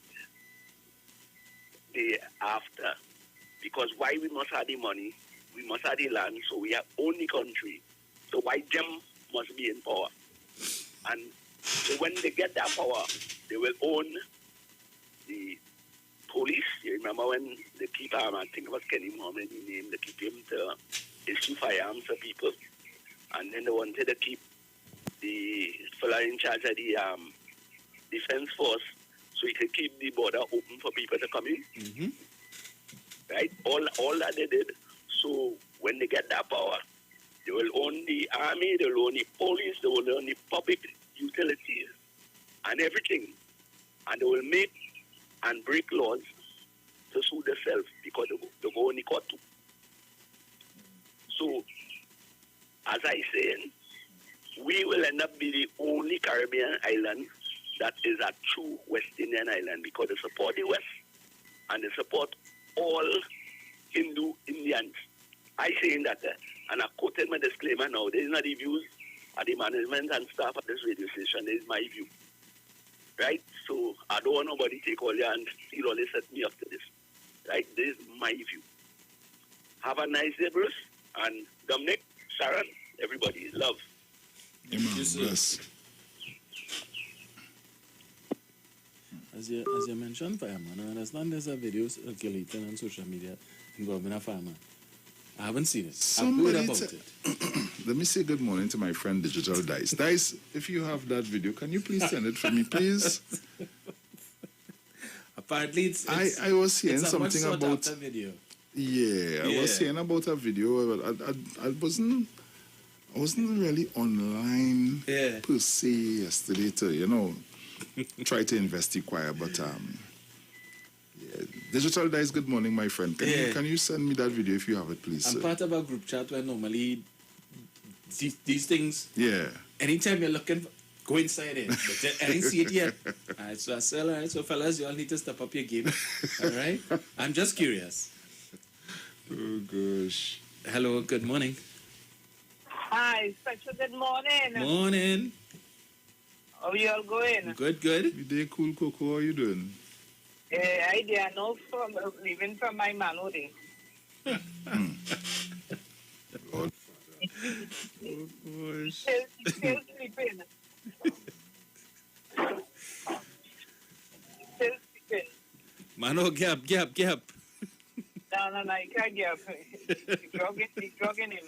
they after. Because why we must have the money, we must have the land, so we have own the country. So why them must be in power? And so when they get that power, they will own the police. You remember when they keep I think it was Kenny Mohammed, he named, they keep him to issue firearms to people. And then they wanted to keep the fellow in charge of the defense force so he could keep the border open for people to come in. Right? All that they did. So when they get that power, they will own the army, they will own the police, they will own the public utilities and everything. And they will make and break laws to suit themselves because they go in the court too. So, as I said, we will end up being the only Caribbean island that is a true West Indian island because they support the West and they support all Hindu Indians. I saying that, and I quoted my disclaimer now, this is not the views of the management and staff of this radio station, this is my view. Right? So I don't want nobody to take all your and still only set me up to this. Right? This is my view. Have a nice day, Bruce. And Dominic, Sharon, everybody, love. Amen. Bless. As you mentioned, fireman, I understand there's a video circulating on social media involving a fireman. I haven't seen it. I've heard about it. Let me say good morning to my friend Digital Dice. Dice, if you have that video, can you please send it for me, please? Apparently, it's I was saying it's a something much about sought-after video. Yeah, I was saying about a video. I wasn't really online per se yesterday to try to inquire, but Digital Dice, good morning, my friend. Can you send me that video if you have it, please? I'm part of a group chat where normally these things. Yeah. Anytime you're looking, go inside it. But I didn't see it yet. All right, so I said, all right, so fellas, you all need to step up your game. All right? I'm just curious. Oh, gosh. Hello, good morning. Hi, special good morning. Morning. How you all going? Good, good. You day cool, Coco. How are you doing? I did know from leaving from my man already. God. Oh, gosh. Still sleeping. Still sleeping. Mano, gap. No, you can't get up. You're drugging him.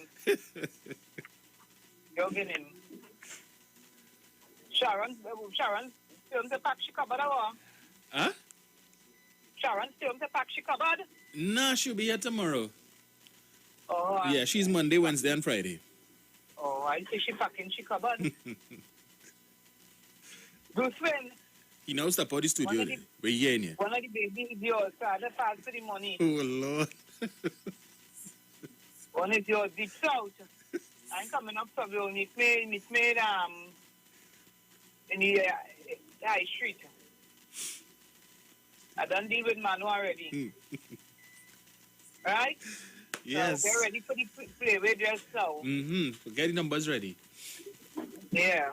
Drugging him. Sharon, still to pack she cupboard or? Huh? Sharon, still to pack she cupboard? Nah, she'll be here tomorrow. Oh. Yeah, she's Monday, Wednesday, and Friday. Oh, I see she packing she cupboard. Bruce Wayne. He knows the body studio. We're here in here. One of the babies is yours, so I just ask for the money. Oh, Lord. One is yours, deep south. I'm coming up from you. Meet me in the high street. I done deal with Manu already. Right? Yes. So they're ready for the play with just now. Mm-hmm. Get the numbers ready. Yeah.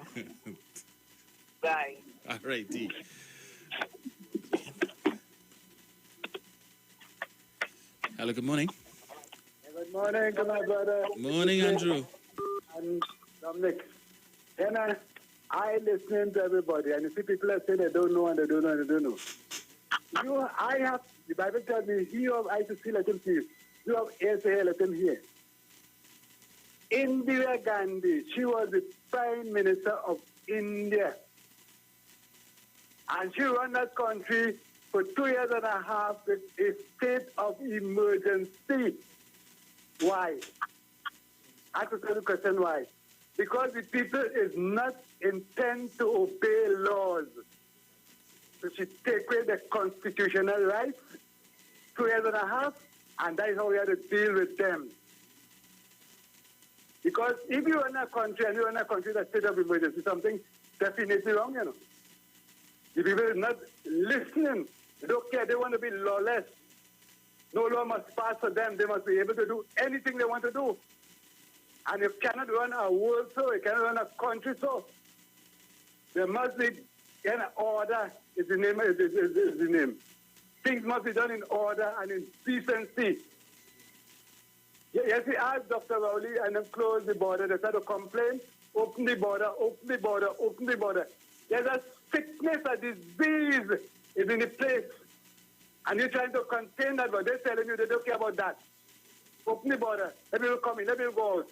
Bye. All righty. Hello, good morning. Good morning to my brother. Morning, Andrew. And Dominic. Then I listening to everybody, and you see people are saying they don't know and they don't know and they don't know. The Bible tells me, he who have eyes to see, let him see. You have ears to hear, let him hear. Indira Gandhi, she was the Prime Minister of India. And she ran that country for 2 years and a half with a state of emergency. Why? I have to tell the question why. Because the people is not intent to obey laws. So she take away the constitutional rights, 2 years and a half, and that is how we have to deal with them. Because if you run a country and you run a country that's state of emergency, something definitely wrong, you know. The people are not listening. They don't care. They want to be lawless. No law must pass for them. They must be able to do anything they want to do. And you cannot run a world so. You cannot run a country so. There must be an order. Is the name. Things must be done in order and in decency. Yes, he asked Dr. Rowley and then close the border. They started to complain. Open the border, open the border, open the border. There's a sickness, a disease is in the place. And you're trying to contain that, but they're telling you they don't care about that. Open the border. Let me come in. Let me go out.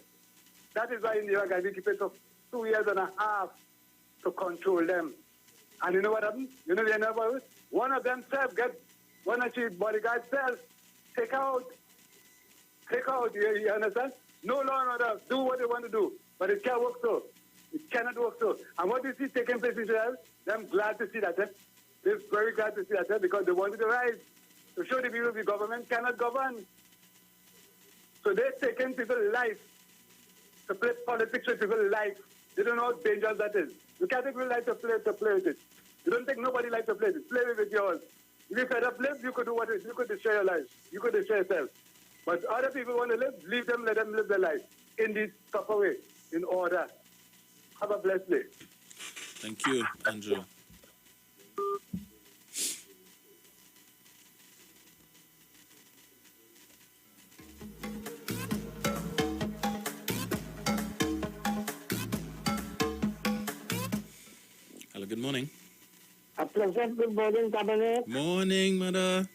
That is why Indira Gandhi keep it for 2 years and a half to control them. And you know what happened? You know the about it? One of them get one of the bodyguards says, take out. Take out, you understand? No law and order. Do what they want to do. But it can't work so. It cannot work so. And what you see taking place in Israel, I'm glad to see that. They're very glad to see that because they wanted to rise to show the people the government cannot govern. So they're taking people's life to play politics with people's life. They don't know how dangerous that is. You can't take people's life to play with it. You don't take nobody's life to play with it. Play with yours. If you fed up live, you could do what it is. You could destroy your life. You could destroy yourself. But other people want to live, leave them, let them live their life in this proper way, in order. Have a blessed day. Thank you, Andrew. Hello, good morning. A pleasant good morning, Dominic. Morning, Mother.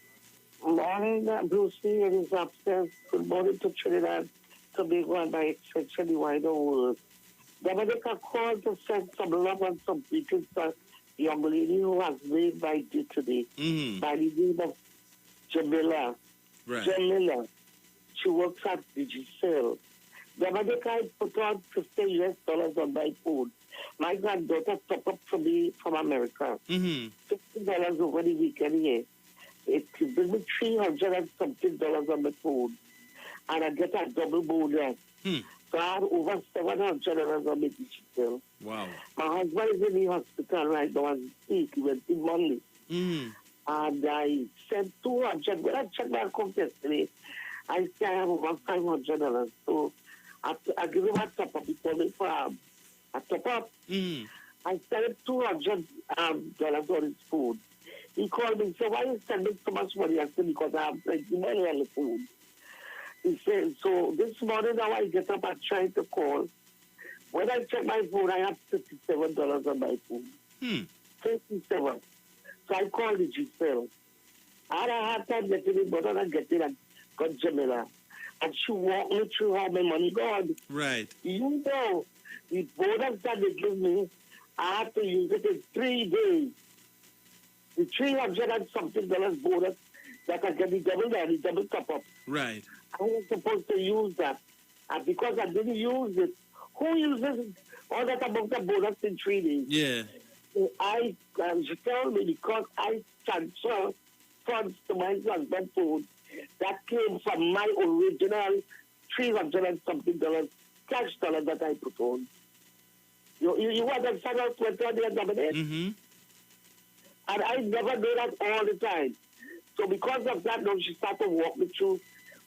Morning, Brucey. It is upstairs. Good morning to Trinidad, Tobago, and my essentially wider world. Dominic, I called to send some love and some greetings to the young lady who has made my day today by the name of Jamila. Right. Jamila. She works at Digicel. Dominic, I put on $50 on my phone. My granddaughter took up for me from America. $50 over the weekend here. It brings me $300 and something on my phone. And I get a double bonus. So I had over $700 on my digital. Wow. My husband is in the hospital right now and sick. He went in Monday. And I sent $200. When I checked my account yesterday, I still have over $500. So I give him a top up. He told me for a top up. I sent $200 on his phone. He called me and said, why are you sending so much money? I said, because I have plenty money on the phone. He said, so this morning now I get up and try to call. When I check my phone, I have $57 on my phone. 57. So I called the G-Cell. I had a hard time getting it, but I get it and got Jamila. And she walked me through how my money gone. Right. You know, the bonus that they give me, I have to use it in 3 days. The $300 and something bonus that I get the double top up. Right. I was supposed to use that. And because I didn't use it, who uses all that about the bonus in 3 days? Yeah. So she told me because I transferred funds to my husband's phone that came from my original $300 and something cash dollars that I put on. You want to find out what the Dominic? And I never do that all the time. So because of that, now she started to walk me through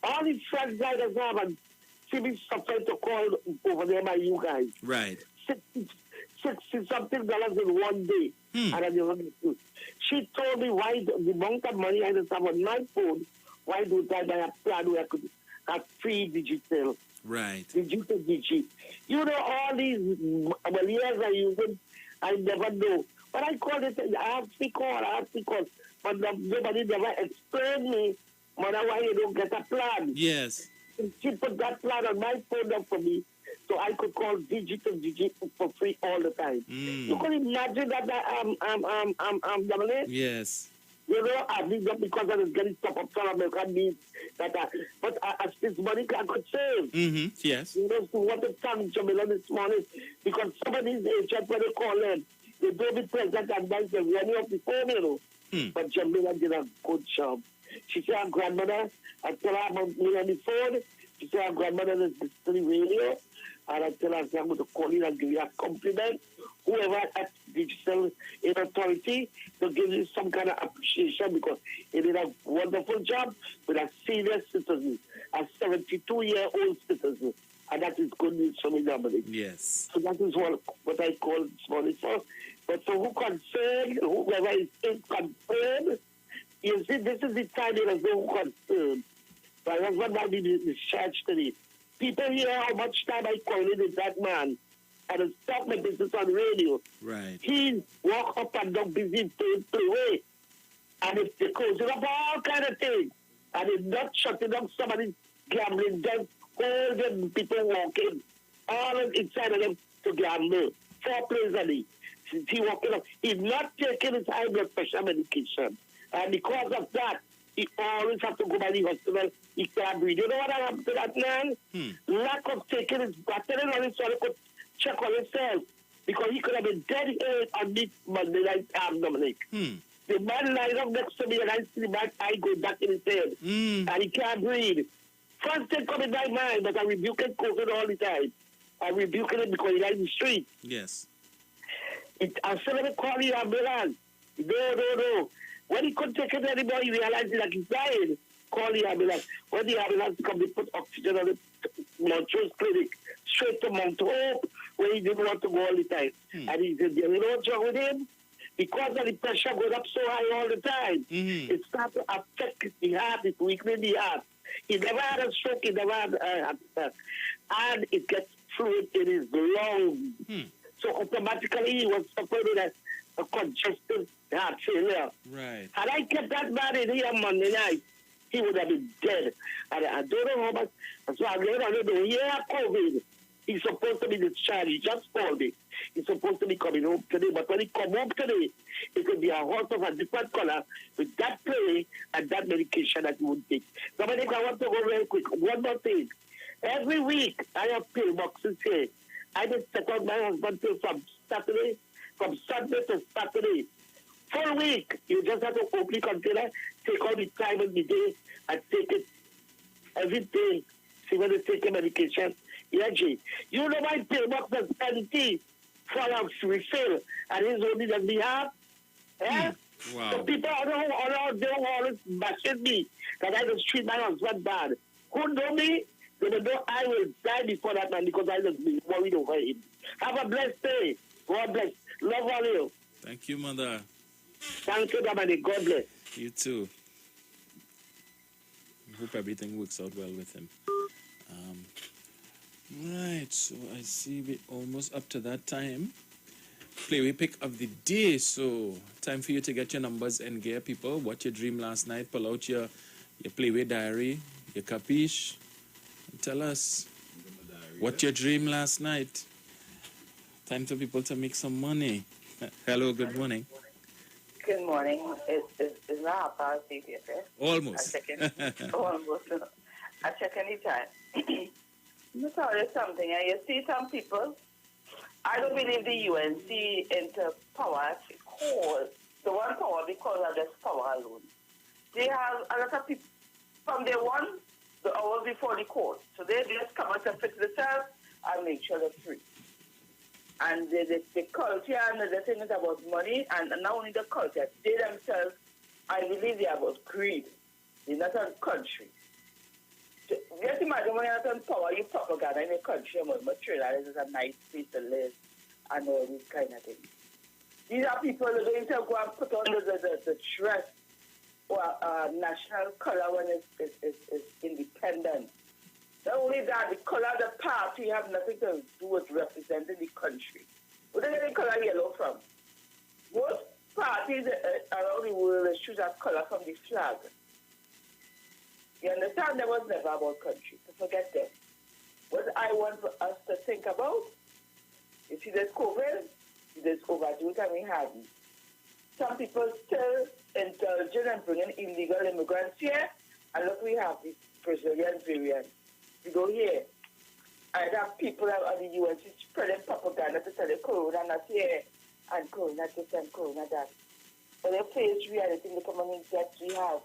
all the friends I have and she be suffering to call over there by you guys. Right. $60-something in 1 day. And I never get through. She told me why the amount of money I just have on my phone Why don't I buy a plan where I could have free digital? Right. Digital digit. You know, all these years I use it, I never know. But I call it, I have to call, but nobody never explained me, mother, why you don't get a plan. Yes. She put that plan on my phone up for me, so I could call digital for free all the time. You can imagine that Dominic? Yes. You know, I think not because I was getting top of some American needs that but as this money I could save. Yes. You know, so what the thank Jamila this morning, because some of these agents, when they call them, they don't be present and nice and running off the phone, you know. But Jamila did a good job. She said her grandmother, I tell her about me on the phone, she said her grandmother is listening to the radio, and I tell her I'm going to call you and give you a compliment. Whoever at Digital in Authority to give you some kind of appreciation because he did a wonderful job with a senior citizen, a 72-year-old citizen. And that is good news for me, Dominic. Yes. So that is what I call this morning for. But for who concerned, whoever is concerned, you see, this is the time there is no concern. But that's what I did in church today. People hear how much time I correlated that man and I stop my business on radio. Right. He walk up and down busy play away. And if they closing up all kind of things, and it's not shutting up somebody's gambling den, all them people walking, all inside of them to gamble. 4 plays a day. Since he walking up, he's not taking his high blood pressure medication. And because of that, he always have to go by the hospital. He can't breathe. You know what happened to that man? Lack of taking his battery on his could check on himself. Because he could have been dead here on this Monday night, Dominic. The man lies up next to me and I see the man, I go back in his head. And he can't breathe. First thing come in my mind, but I rebuke it COVID all the time. I rebuke it because he lies in the street. Yes. I still have to call the ambulance. No. When he couldn't take it anymore, he realized that he's dying. Call the ambulance. When the ambulance come, they put oxygen on the Montrose Clinic straight to Mount Hope, where he didn't want to go all the time. And he said, you know what's wrong with him? Because of the pressure goes up so high all the time, it starts to affect the heart, it's weakening the heart. He never had a stroke, he never had a heart attack. And it gets fluid in his lungs. So automatically he was suffering with a congestive heart failure. Right. Had I kept that man in here Monday night, he would have been dead. And I don't know how much. So I don't know. Yeah, COVID. He's supposed to be discharged. He just called me. He's supposed to be coming home today. But when he come home today, it could be a horse of a different color with that play and that medication that he would take. Dominic, I want to go real quick. One more thing. Every week, I have pillboxes here. I just set out my husband pill from Sunday to Saturday. Full week. You just have to open the container, take all the time of the day, and take it every day. See when they take the medication. Yeah, G. You know my pillbox is empty for a refill, and he's only on behalf. Yeah? Wow. So people they always bashing me that I just treat my husband bad. Who know me? They know I will die before that man because I just be worried over him. Have a blessed day. God bless. Love all you. Thank you, Mother. Thank you, Dominic. God bless. You too. I hope everything works out well with him. Right, so I see we're almost up to that time. Playway pick of the day. So time for you to get your numbers in gear, people. What your dream last night? Pull out your playway diary, your capiche. And tell us what your dream last night. Time for people to make some money. Hello, good morning. Good morning. It's not past 8 yet, eh? Almost. I check almost. I check anytime. Let me tell you something. You see some people, I don't believe the UNC into power because the one power because of this power alone. They have a lot of people from day one, the hours before the court. So they just come out to fix themselves and make sure they're free. And the culture and the thing is about money, and not only the culture, they themselves, I believe they are about greed. They're not a country. Just imagine when you're on power, you propaganda in a country, this is a nice place to live, and all these kind of things. These are people who are going to go and put on the dress national color when it's independent. Not only that, the color of the party have nothing to do with representing the country. Where do they get the color yellow from? Most parties around the world choose that color from the flag. You understand? That was never about country. So forget that. What I want for us to think about, you see this COVID, this overdose and we haven't. Some people still indulging and bringing illegal immigrants here, and look, we have the Brazilian variant. We go here, and have people out of the U.S. spreading propaganda to tell the corona not here, and corona this and corona that. But they face reality in the community that we have.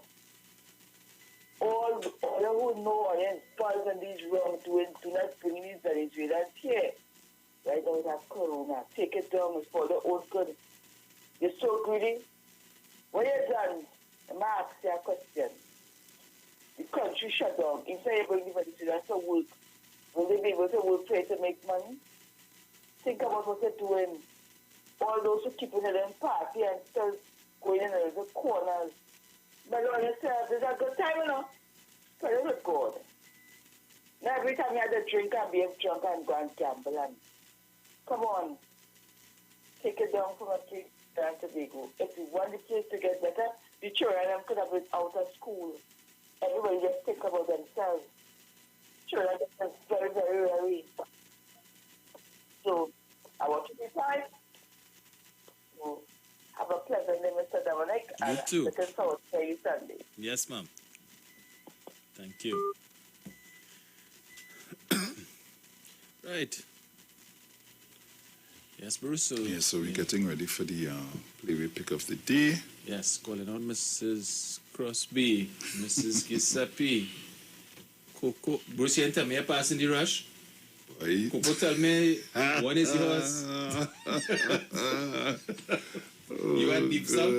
All who know or are involved in these wrongdoings do not bring these Venezuelans here. Right now we have corona. Take it down, it's for the old good. You're so greedy. When you're done, I'm going to ask you a question. The country shut down. Instead of bringing the Venezuelans to work, will they be able to work to make money? Think about what they're doing. All those who keep in the party and still going in the corners. But on yourself, it's a good time, you know. Pray with God. Now, every time you have to drink and be drunk and go and gamble, and come on, take it down from a place down to Tobago. If you want the place to get better, the children could have been out of school. Everybody just think about themselves. Children are very, very, very. So, I want to be fine. So, have a pleasant day, Mr. Dominic. You too. Looking forward to see you Sunday. Yes, ma'am. Thank you. Right. Yes, Bruce. So we're getting ready for the playway pick of the day. Yes, calling on Mrs. Crosby, Mrs. Giuseppe, Coco. Bruce, you tell me you're passing the rush? Right. Coco, tell me, what is yours? You and Deep South?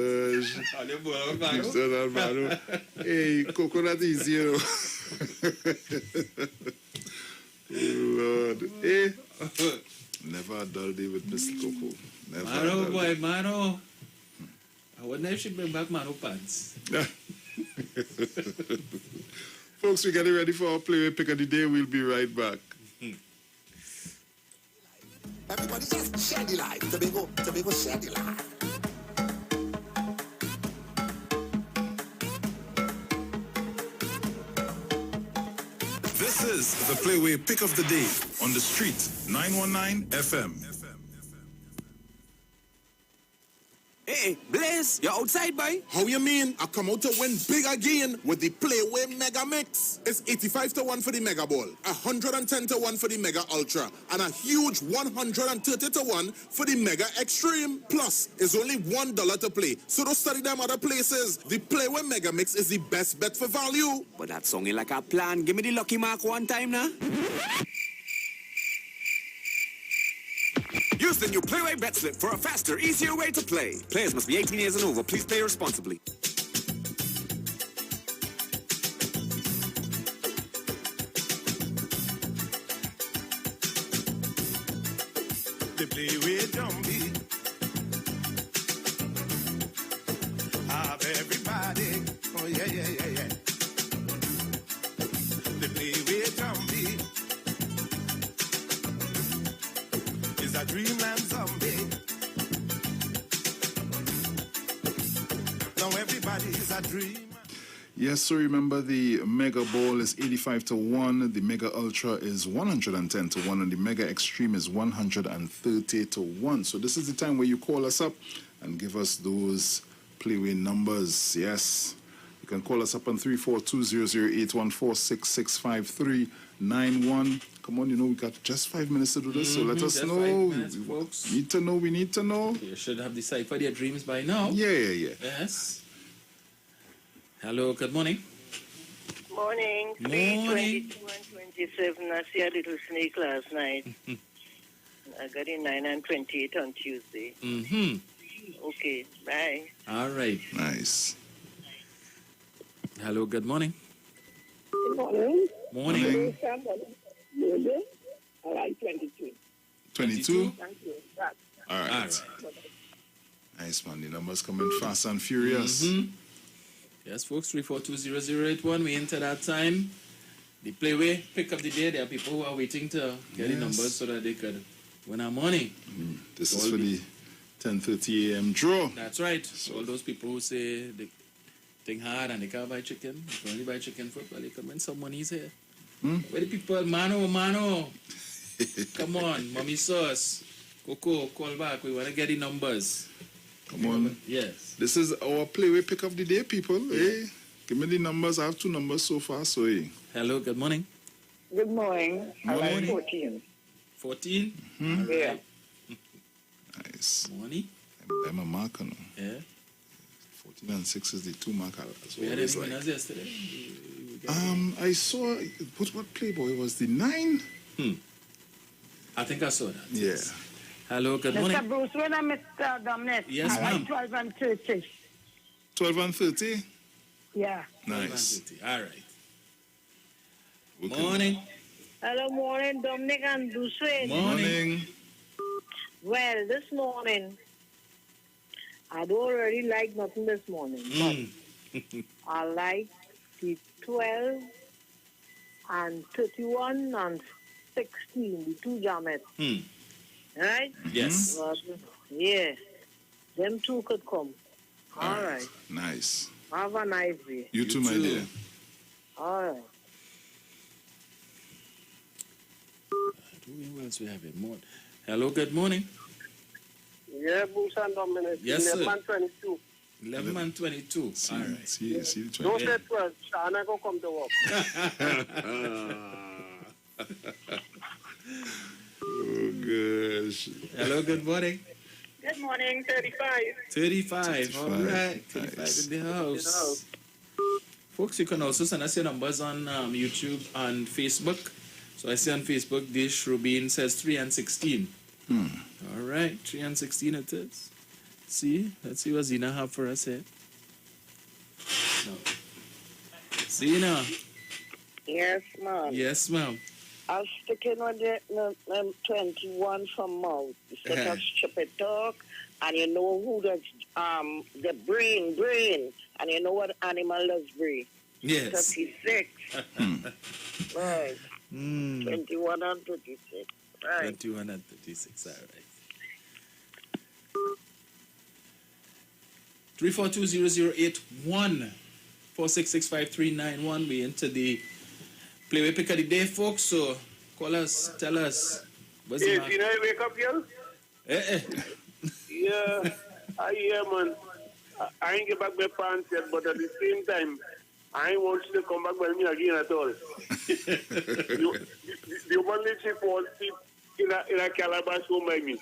Deep South, Alvaro. Hey, coconut is zero. Lord. Hey. Never a dull day with Miss Coco. Never. Mano, boy, Mano. I wonder if she bring back Mano pants. Folks, we're getting ready for our playway pick of the day. We'll be right back. Everybody just share the life. Tobago, share the life. This is the Playway Pick of the Day on the Street 919 FM. Hey, Blaze, you're outside, boy? How you mean? I come out to win big again with the Playway Mega Mix. It's 85 to 1 for the Mega Ball, 110 to 1 for the Mega Ultra, and a huge 130 to 1 for the Mega Extreme. Plus, it's only $1 to play, so don't study them other places. The Playway Mega Mix is the best bet for value. But that sounding like a plan. Give me the lucky mark one time now. Use the new Playway Bet Slip for a faster, easier way to play. Players must be 18 years and over. Please play responsibly. The Playway Jumbie. Have everybody. Oh, yeah. The Playway Jumbie. A dreamland zombie. Now everybody is a dreamer. Yes, so remember the Mega Ball is 85 to 1, the Mega Ultra is 110 to 1, and the Mega Extreme is 130 to 1. So this is the time where you call us up and give us those playway numbers. Yes. You can call us up on 342-00814665391. Come on, we got just 5 minutes to do this, so let us know. 5 minutes, folks. We need to know. You should have deciphered your dreams by now. Yeah. Yes. Hello, good morning. Morning. 3:22 and 27. I see a little snake last night. I got in 9 and 28 on Tuesday. Mm-hmm. Okay, bye. All right. Nice. Hello, good morning. Good morning. Morning. All right, 22. 22? Thank you. All right. Nice, man. The numbers coming fast and furious. Yes, folks, 3420081. We enter that time. The playway pick up the day. There are people who are waiting to get the numbers so that they could win our money. This is for the 10:30 a.m. draw. That's right. So all those people who say they think hard and they can't buy chicken, they can only buy chicken foot, well, they can win some money's here. Where the people, mano. Come on, mommy sauce. Coco, call back. We want to get the numbers. Come on. Yes. This is our playway pick of the day, people. Hey, give me the numbers. I have 2 numbers so far. So, hey. Hello, good morning. Good morning. I like Morning. 14. 14? Yeah. Nice. Money? I'm a marker now. Yeah. 14 and 6 is the 2 marker. We had any winners yesterday? I saw, what Playboy was the 9? I think I saw that. Yeah. Hello, good morning. Mr. Bruce, when I Mr. Dominic, Yes, I ma'am. like 12 and 30. 12 and 30? Yeah. Nice. All right. Morning. Hello, morning, Dominic and Bruce. Morning. Well, this morning, I don't really like nothing this morning, but I like the 12 and 31 and 16, the 2 jammets. Right? Yes. Yeah. Them 2 could come. All right. Nice. Have a nice day. You too, my dear. All right. Who else we have here? Hello, good morning. Yeah, Bruce and Dominic. Yes, sir. 11 and 22. 11 and 22. All right. See the 20. Don't say 12. Sharon, I go come to work. Oh, gosh. Hello, good morning. Good morning, 35. 35. All right. 35 Nice. in the house. Folks, you can also send us your numbers on YouTube and Facebook. So I see on Facebook, Dish Rubin says 3 and 16. All right, 3 and 16 it is. See, let's see what Zina have for us here. No. Zina. Yes, ma'am. Yes, ma'am. I'm sticking with the 21 from mouth. Instead of stupid talk, and you know who does the brain, and you know what animal does brain. Yes. 36. Right. 21 and 36. Right. 21 and 36, all right. 3420081 4665391. We enter the playway pick of the day, folks. So call us, tell us. What's Hey, the you know you wake up, girl? Yeah, I hear, man. I ain't get back my pants yet, but at the same time, I ain't want you to come back with me again at all. the only chick was in a calabash home by me.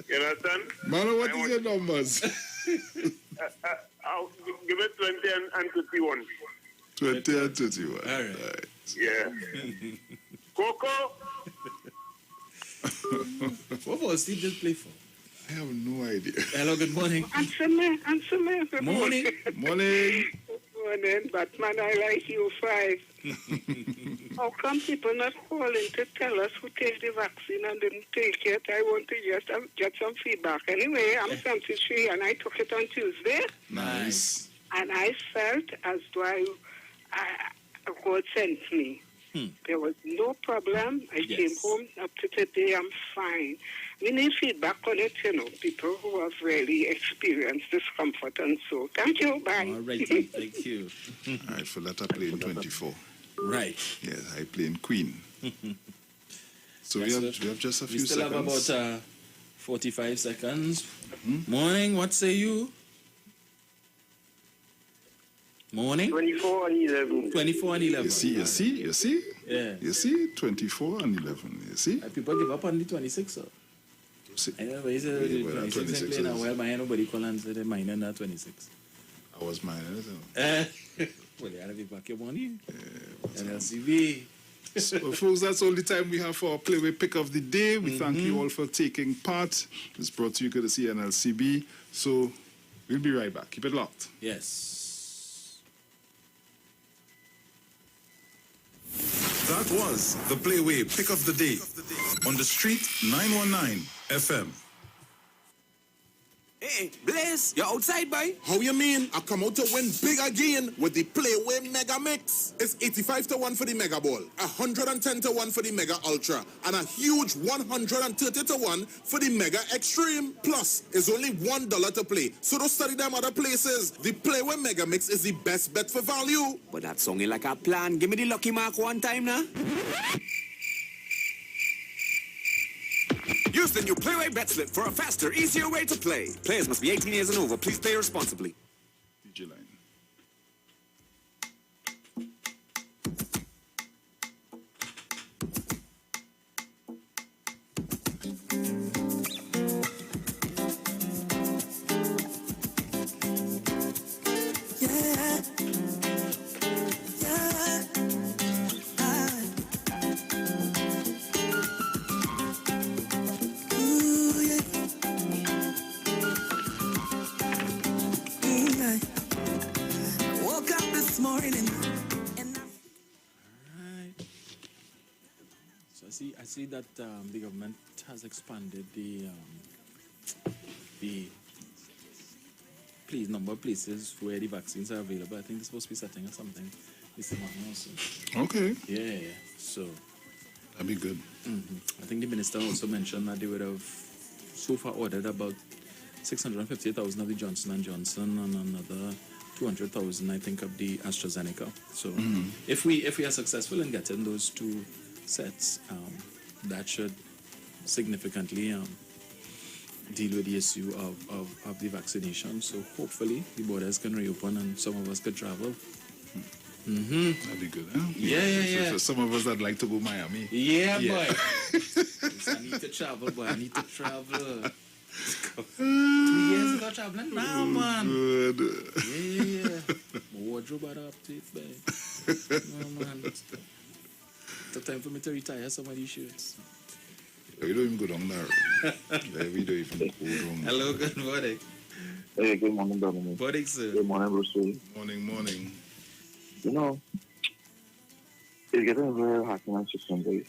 You understand? Mano, what is your numbers? I'll give it 20 and 51. 20 and 21. All right. Yeah. Coco? What was Steve just play for? I have no idea. Hello, good morning. Answer me. Morning. Morning. Morning, Batman, I like you 5. How come people not calling to tell us who take the vaccine and didn't take it? I want to just get some feedback. Anyway, I'm 73 and I took it on Tuesday. Nice. And I felt as though God sent me. There was no problem. I came home up to today. I'm fine. We need feedback on it, people who have really experienced discomfort and so. Thank you. Bye. All right, thank you. All right, for that I play in 24. Right. Yes, I play in Queen. So we have just a few we still seconds. have about 45 seconds. Morning, what say you? Morning? 24 and 11. 24 and 11. You see? Yeah. You see? 24 and 11. You see? People give up on the 26, sir. I know, but he said the 26 ain't playing well, but nobody call and say they're minor that 26. I was minor, isn't well, they had to be back your money. NLCB. So, folks, that's all the time we have for our Playway Pick of the Day. We thank you all for taking part. It's brought to you courtesy NLCB. So, we'll be right back. Keep it locked. Yes. That was the Playway Pick of the Day on the Street 919 FM. Hey, Blaze, you're outside, boy? How you mean? I come out to win big again with the Playway Mega Mix. It's 85 to 1 for the Mega Ball, 110 to 1 for the Mega Ultra, and a huge 130 to 1 for the Mega Extreme. Plus, it's only $1 to play, so don't study them other places. The Playway Mega Mix is the best bet for value. But that song ain't like a plan. Give me the lucky mark one time now. Use the new Playway Bet Slip for a faster, easier way to play. Players must be 18 years and over. Please play responsibly. DJ line. I see that the government has expanded the number of places where the vaccines are available. I think they're supposed to be setting up something this month also. Okay. Yeah, so that'd be good. I think the minister also mentioned that they would have so far ordered about 650,000 of the Johnson & Johnson and another 200,000, I think, of the AstraZeneca. So if we are successful in getting those two sets, that should significantly deal with the issue of the vaccination. So hopefully the borders can reopen and some of us could travel. That'd be good, huh? Yeah. For some of us that'd like to go Miami. Yeah, boy. I need to travel, boy. I need to travel. 2 years ago traveling now, man. Good. Yeah. My wardrobe are up to it, boy. No, man. It's time for me to retire some of these shirts. We don't even go down there. We don't even go down. Hello, good morning. Hey, good morning, Dominic. Morning, sir. Good morning, Bruce. Morning. You know, it's getting very hot in our system, boy.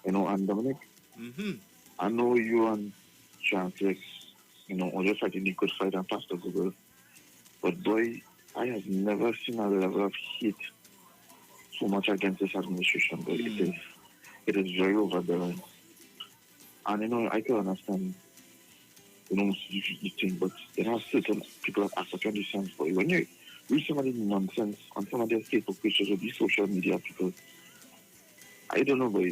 You know, and Dominic, I know you and Sharon, Felix, you know, are just fighting the good fight and Pastor Google. But boy, I have never seen a level of heat so much against this administration, but it is very overbearing. And you know, I can understand, you know, you think, but there are certain people of African descent. But when you read some of the nonsense on some of their Facebook pages or these social media people, I don't know, but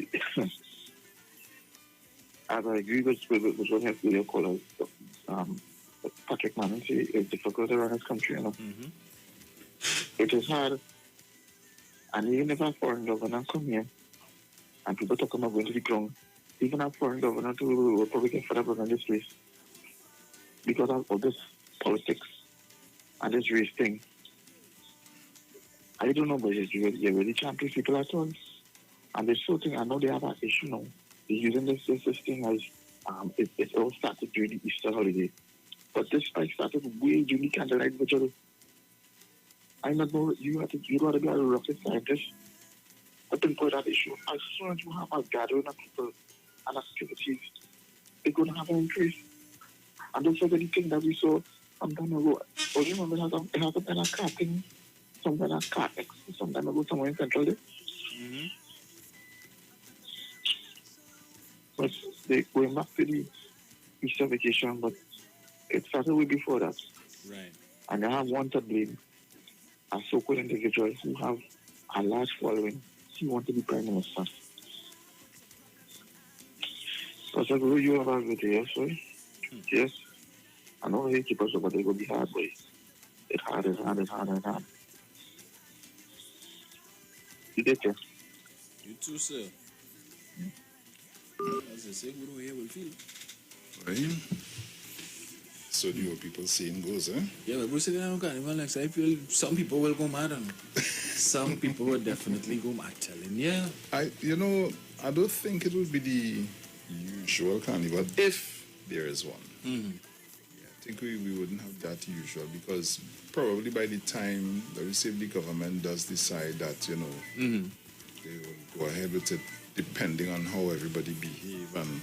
as I agree with what have video callers, Patrick Manning say it's difficult to run this country, you know. It is hard. And even if a foreign governor come here, and people talk about going to the ground, even a foreign governor to Republican federal in this place, because of this politics and this race thing, I don't know, but you really can't please people at all. And this sort of thing, I know they have an issue now. They're using this thing as it all started during the Easter holiday. But this fight started way during the candlelight vigil. I don't know, you got to be a rocket scientist to pinpoint that issue. As soon as you have a gathering of people and activities, they're going to have an increase. And don't forget the thing that we saw some time ago. Oh, you remember it has been a car thing, some kind of car X, some time ago somewhere in Central Day. But they're going back to the Easter vacation, but it started way before that. Right. And they have one to blame. A so-called individual who have a large following, he want to be prime minister. So I said, well, you have a good day, sorry? Yes. I know they keep us up, but they will be hard, boy. It's hard. You take care. You too, sir. As I say, we don't hear will feel. Right? So do your people saying goes, eh? Yeah, but Bruce, I feel some people will go mad on some people will definitely go mad, telling you. I don't think it would be the usual carnival if there is one. I think we wouldn't have that usual because probably by the time the government does decide that, they will go ahead with it depending on how everybody behave and,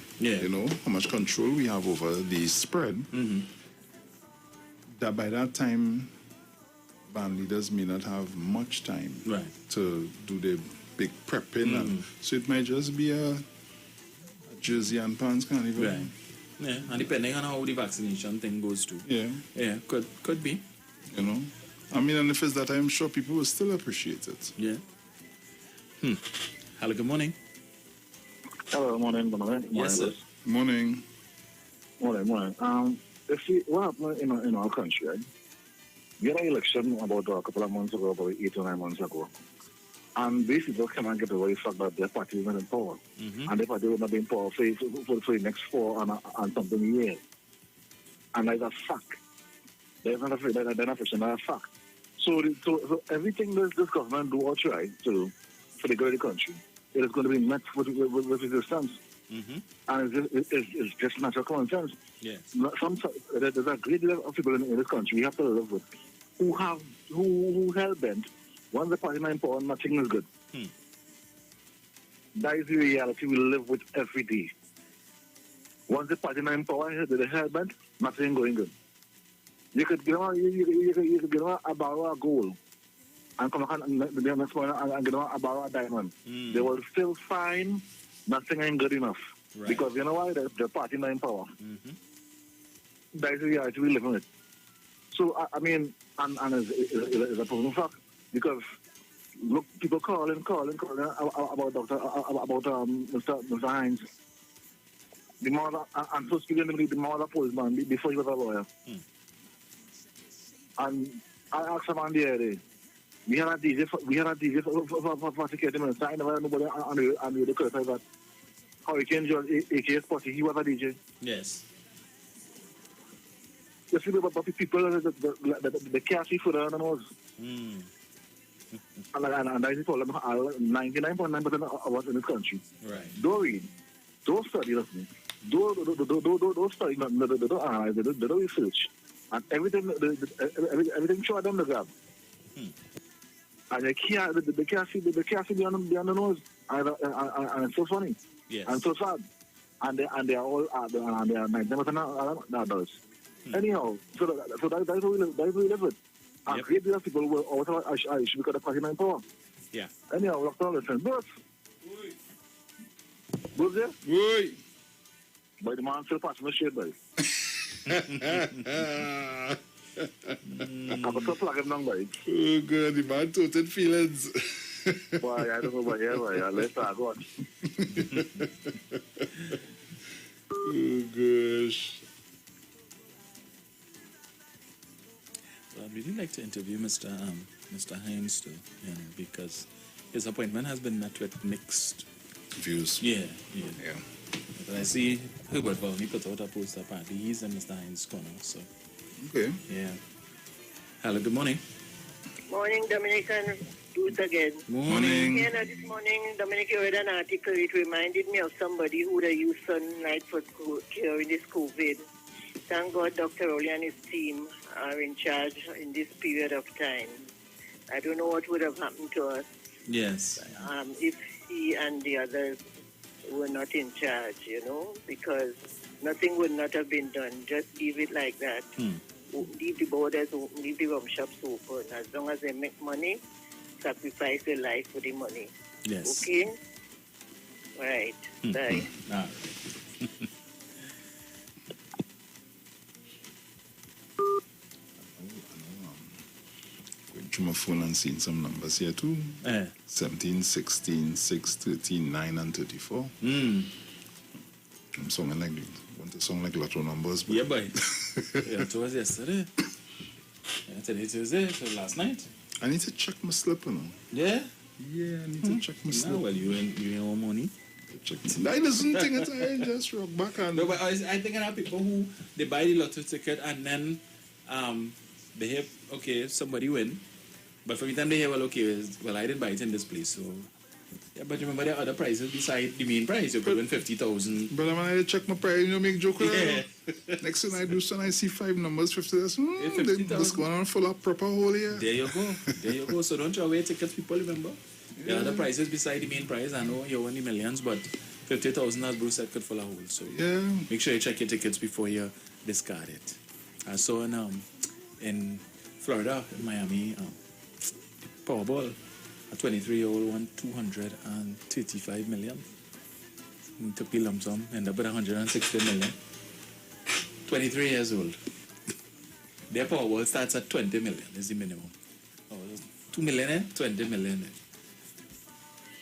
how much control we have over the spread. that by that time, band leaders may not have much time to do the big prepping. And so it might just be a jersey and pants carnival. Right. Yeah, and depending on how the vaccination thing goes too. Yeah. Yeah, could be. You know? I mean, and if it's that, I'm sure people will still appreciate it. Yeah. Hello, good morning. Hello, morning, Dominic. Yes, sir. Morning. Morning. If you, what happened in our country, right? We had an election about a couple of months ago, about 8 or 9 months ago. And these people cannot get away from that their party is not in power. And their party will not be in power for the next 4 and something years. And that's a fact. They're not afraid, they're not fiction, that's a fact. So everything this government do or try to do for the good of the country, it is going to be met with resistance. And it's just natural common sense. Yes. There's a great deal of people in this country we have to live with who hell bent. Once the party is in power, nothing is good. That is the reality we live with every day. Once the party is in power, the hell bent, nothing going good. You could give them a barrel of gold and come back the next morning and give them a barrel of diamond. They will still find nothing ain't good enough. Right. Because you know why? The party is in power. That is the reality we live with. So, I mean, and it's a proven fact. Because, look, people calling about Mr. Hines. The mother, and so speaking to the mother policeman before he was a lawyer. And I asked him on the other day, we had a DJ for security minister. I never had nobody on the criticize that Hurricane George, a.k.a. Spotty, he was a DJ. Yes. You see, but people, they can't see further than us. And that's the problem. 99.9% of us in this country. Right. Don't read. Don't study, listen. Don't study. Don't analyze. They don't research. And everything show them the grab. And they can't see beyond the nose. And it's so funny. Yes. And so sad. And they are all and they are 99% adults. Anyhow, so that's what we live with. And great deal of people will also I should because of party in power. Yeah. Anyhow, look down, listen. Bruce. Bruce there? Oi. By the man still passing the shade, boy. I'm going to plug him down, boy. Oh, God, the man toted feelings. Boy, I don't know about here, boy. Let's start going. Oh, gosh. Well, I'd really like to interview Mr. Hines too, because his appointment has been met with mixed views. Yeah. But I see Herbert Volney put out a post apparently he's in Mr. Hines' corner, so. Okay. Yeah. Hello, good morning. Morning, Dominic, and do it again. Morning. This morning, Dominic, you read an article. It reminded me of somebody who would have used sunlight for curing this COVID. Thank God Dr. Rowley and his team are in charge in this period of time. I don't know what would have happened to us. Yes. If he and the others were not in charge, because nothing would not have been done. Just leave it like that. Leave the borders open, leave the rum shops open. As long as they make money, sacrifice their life for the money. Yes. Okay? Right. Bye. Going through my phone and seeing some numbers here too. 17, 16, 6, 13, 9, and 34. I'm songing like, want to song like lotto numbers. But yeah, boy. Yeah, it was yesterday. Today Tuesday, so last night. I need to check my slip, Yeah? Yeah, I need to check my slip. Well, you ain't more money. I doesn't think it's I just rock back and... No, but I think there are people who, they buy the lotto ticket and then they hear, okay, somebody win. But for the time they hear, well, okay, well, I didn't buy it in this place, so... Yeah, but remember there are other prices beside the main price. You're giving 50,000. But when I check my price, make joke with it. Next thing I do, son, I see 5 numbers, 50,000. This going on full up proper hole here. There you go. So don't throw away tickets, people, remember? There are other prices beside the main price. I know you're only millions, but 50,000, as Bruce said, could fill a hole. So make sure you check your tickets before you discard it. I saw in Florida, in Miami, Powerball, a 23-year-old won $235 million. He took the lump sum, ended up with $160 million. 23 years old. Their Powerball starts at $20 million, is the minimum. Oh, $2 million, $20 million.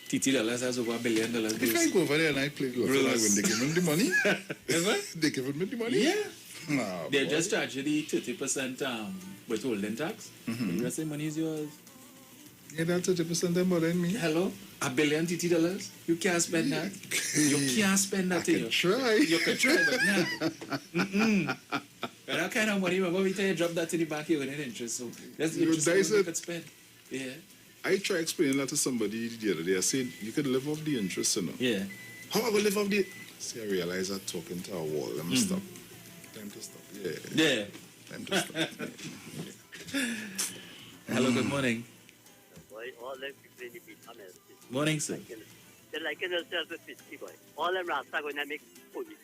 TT Dollars has over $1 billion. If I go over there and I play golf, when they give him the money, they give him the money. Yeah. Nah, they just charge you the 30% withholding tax. The rest of the money is yours. Yeah, that 30% them more than me. Hello? $1 billion TT dollars? You can't spend that. You can't spend that. I can try. You can try, but nah. That kind of money, when we tell you drop that in the bank, you're going to interest. So that's the interest you could spend. Yeah. I try explaining that to somebody the other day. I said, you could live off the interest, you know. Yeah. How am I going to live off the... See, I realize I'm talking to a wall. Let me stop. Time to stop. Yeah. Yeah. Time to stop. Hello, good morning. All them people in the beat, Morning, sir. They like themselves with 50 boy. All them Rasta going to make police.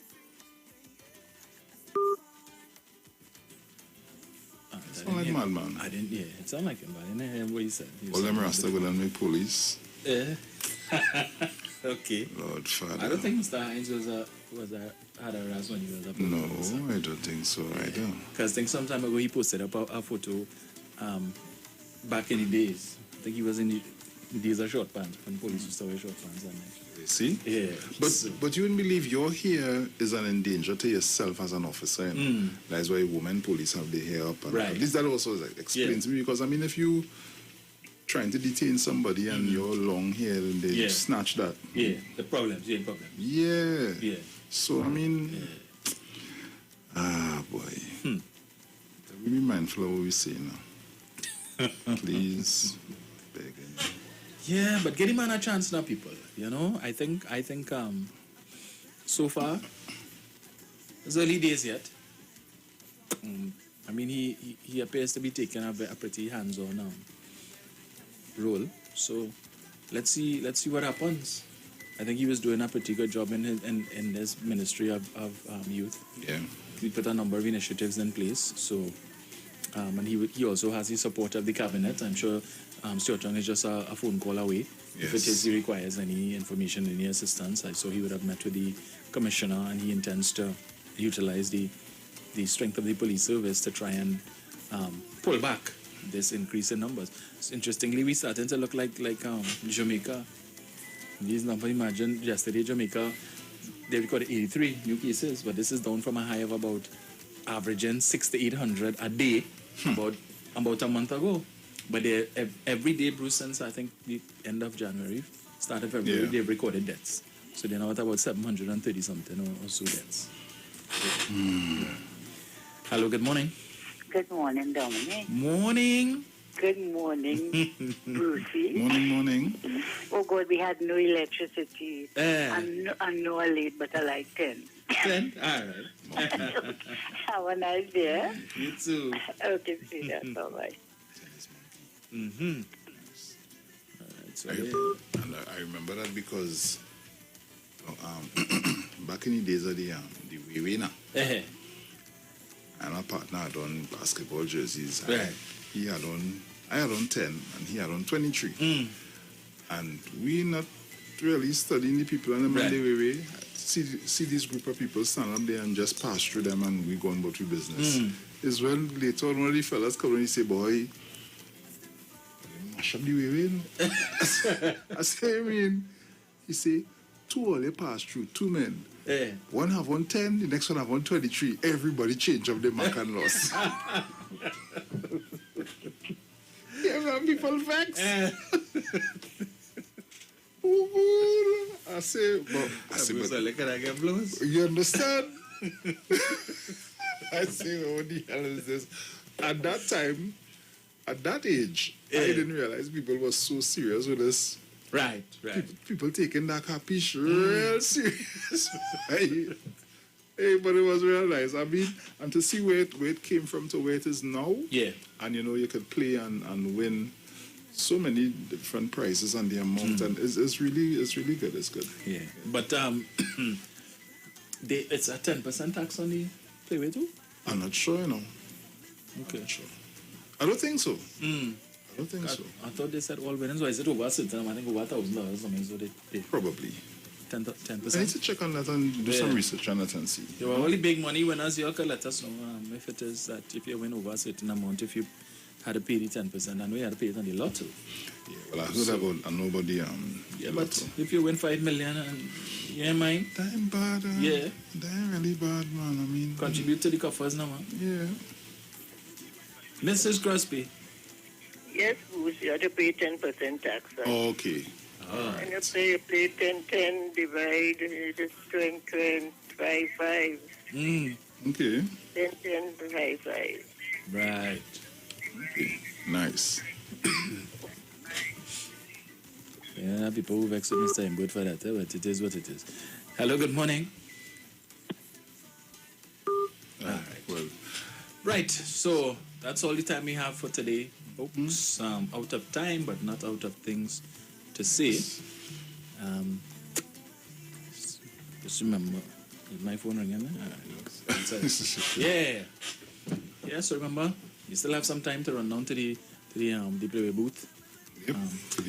Sound like madman. I didn't, yeah, it sounded like him, but I didn't hear what he said. All them Rasta going to make police. Yeah. Okay. Lord Father. I don't think Mr. Hines had a ras when he was up. No, I don't think so either. Because I think some time ago he posted up a photo back in the days. I think he was in the days of short pants, when police used to wear short pants. You see? Yeah. But you wouldn't believe your hair is an endanger to yourself as an officer. You know? That's why women police have their hair up. And right. At least that also explains to me, because I mean, if you trying to detain somebody and your long hair and they snatch that. Yeah, the problems, Yeah. Yeah. So, I mean, boy. We be mindful of what we say now. Please. Begging. Yeah, but get him on a chance now, people. You know, I think so far, it's early days yet. I mean, he appears to be taking a pretty hands-on role. So let's see what happens. I think he was doing a pretty good job in his ministry of youth. Yeah. He put a number of initiatives in place. So and he also has the support of the cabinet. I'm sure Stuart Young is just a phone call away. Yes. If it is he requires any information, any assistance. I saw he would have met with the commissioner, and he intends to utilize the strength of the police service to try and pull back this increase in numbers. So interestingly, we started to look like Jamaica. These numbers, imagine yesterday Jamaica, they recorded 83 new cases, but this is down from a high of about averaging 600 to 800 a day about a month ago. But every day, Bruce, since I think the end of January, start of February, they've recorded deaths. So they're now at about 730 something or so deaths. Hello, good morning. Good morning, Dominic. Morning. Good morning, Brucey. Morning. Oh, God, we had no electricity. And no late, but I like 10. 10? All right. Have a nice day. You too. Okay, see that. Bye-bye. I remember that because back in the days of the IWER now, and my partner had on basketball jerseys. Right. I had on 10 and he had on 23. And we not really studying the people on the Monday way. See this group of people stand up there and just pass through them and we go on about your business. It's when later on one of the fellas come and he say, boy, mash up the way. I say, I mean, he say, two only pass through, two men. One have on 10, the next one have on 23. Everybody change up the mark and loss. Yeah, man, people vex. I say, but you understand? I say, what the hell is this? At that time, at that age, I didn't realize people were so serious with this. Right. People taking that capiche real serious. Hey, but it was real nice. I mean, and to see where it came from to where it is now. Yeah. And you know, you could play and win so many different prizes and the amount, and it's really good. It's good. Yeah. But it's a 10% tax on the playway too? I'm not sure, you know. Okay. I'm not sure. I don't think so. I don't think so. I thought they said all winnings. Why is it over a certain? I think over $1,000 or something. So they probably 10%. I need to check on that and do some research on that and see. The only big money winners, you can let us know if it is that if you win over a certain amount, if you had to pay the 10%, I know you had to pay it on the lotto. Yeah, well, I heard about nobody. Yeah, but if you win $5 million, and yeah, mine. That ain't bad. Yeah. That ain't really bad, man. I mean, contribute to the coffers now, man. Yeah. Mrs. Crosby. Yes, Bruce, you have to pay 10% tax. Right? Oh, okay. And you pay 10, divide, just 20, 5. Okay. 10, 5. Right. Okay. Nice. Yeah, people who vex with Mr. I'm good for that, but it is what it is. Hello, good morning. Right, so that's all the time we have for today, folks. Out of time, but not out of things to say. Just remember, is my phone ringing? Yeah. Yeah, so remember, you still have some time to run down to the Playway booth. Yep.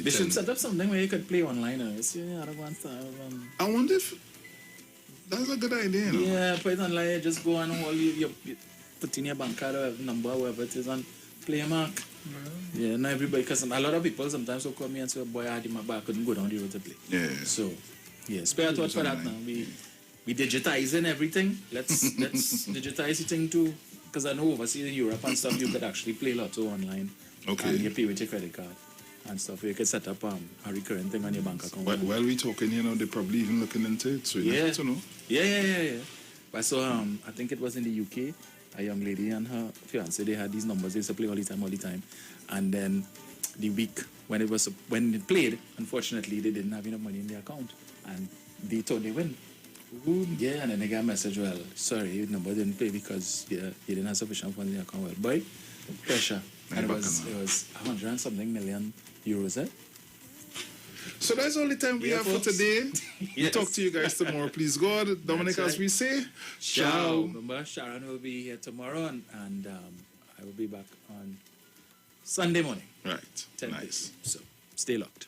They should set up something where you could play online. I wonder if that's a good idea. You know? Yeah, put it online. Just go on all you put in your bank card or number, whatever it is, and play a mark. Yeah, not everybody, because a lot of people sometimes will call me and say, boy, I had my back, I couldn't go down the road to play. Yeah. So, yeah, spare thought for that now. We digitizing everything. Let's digitize the thing too, because I know overseas in Europe and stuff, you could actually play lotto online. Okay. And you pay with your credit card and stuff. You could set up a recurring thing on your bank account. While we talking, they're probably even looking into it, so you have to know. Yeah. But so, I think it was in the UK, a young lady and her fiance, they had these numbers, they used to play all the time. And then the week when it played, unfortunately, they didn't have enough money in their account. And they thought they win. Yeah, and then they got a message, well, sorry, your number didn't play because you didn't have sufficient funds in your account. Well, boy, pressure. And it was 100 and something million euros, eh? So that's all the time we have for today. We'll talk to you guys tomorrow, please God. Dominic, as we say, ciao. Remember, Sharon will be here tomorrow, and I will be back on Sunday morning. Right. 10 nice. So stay locked.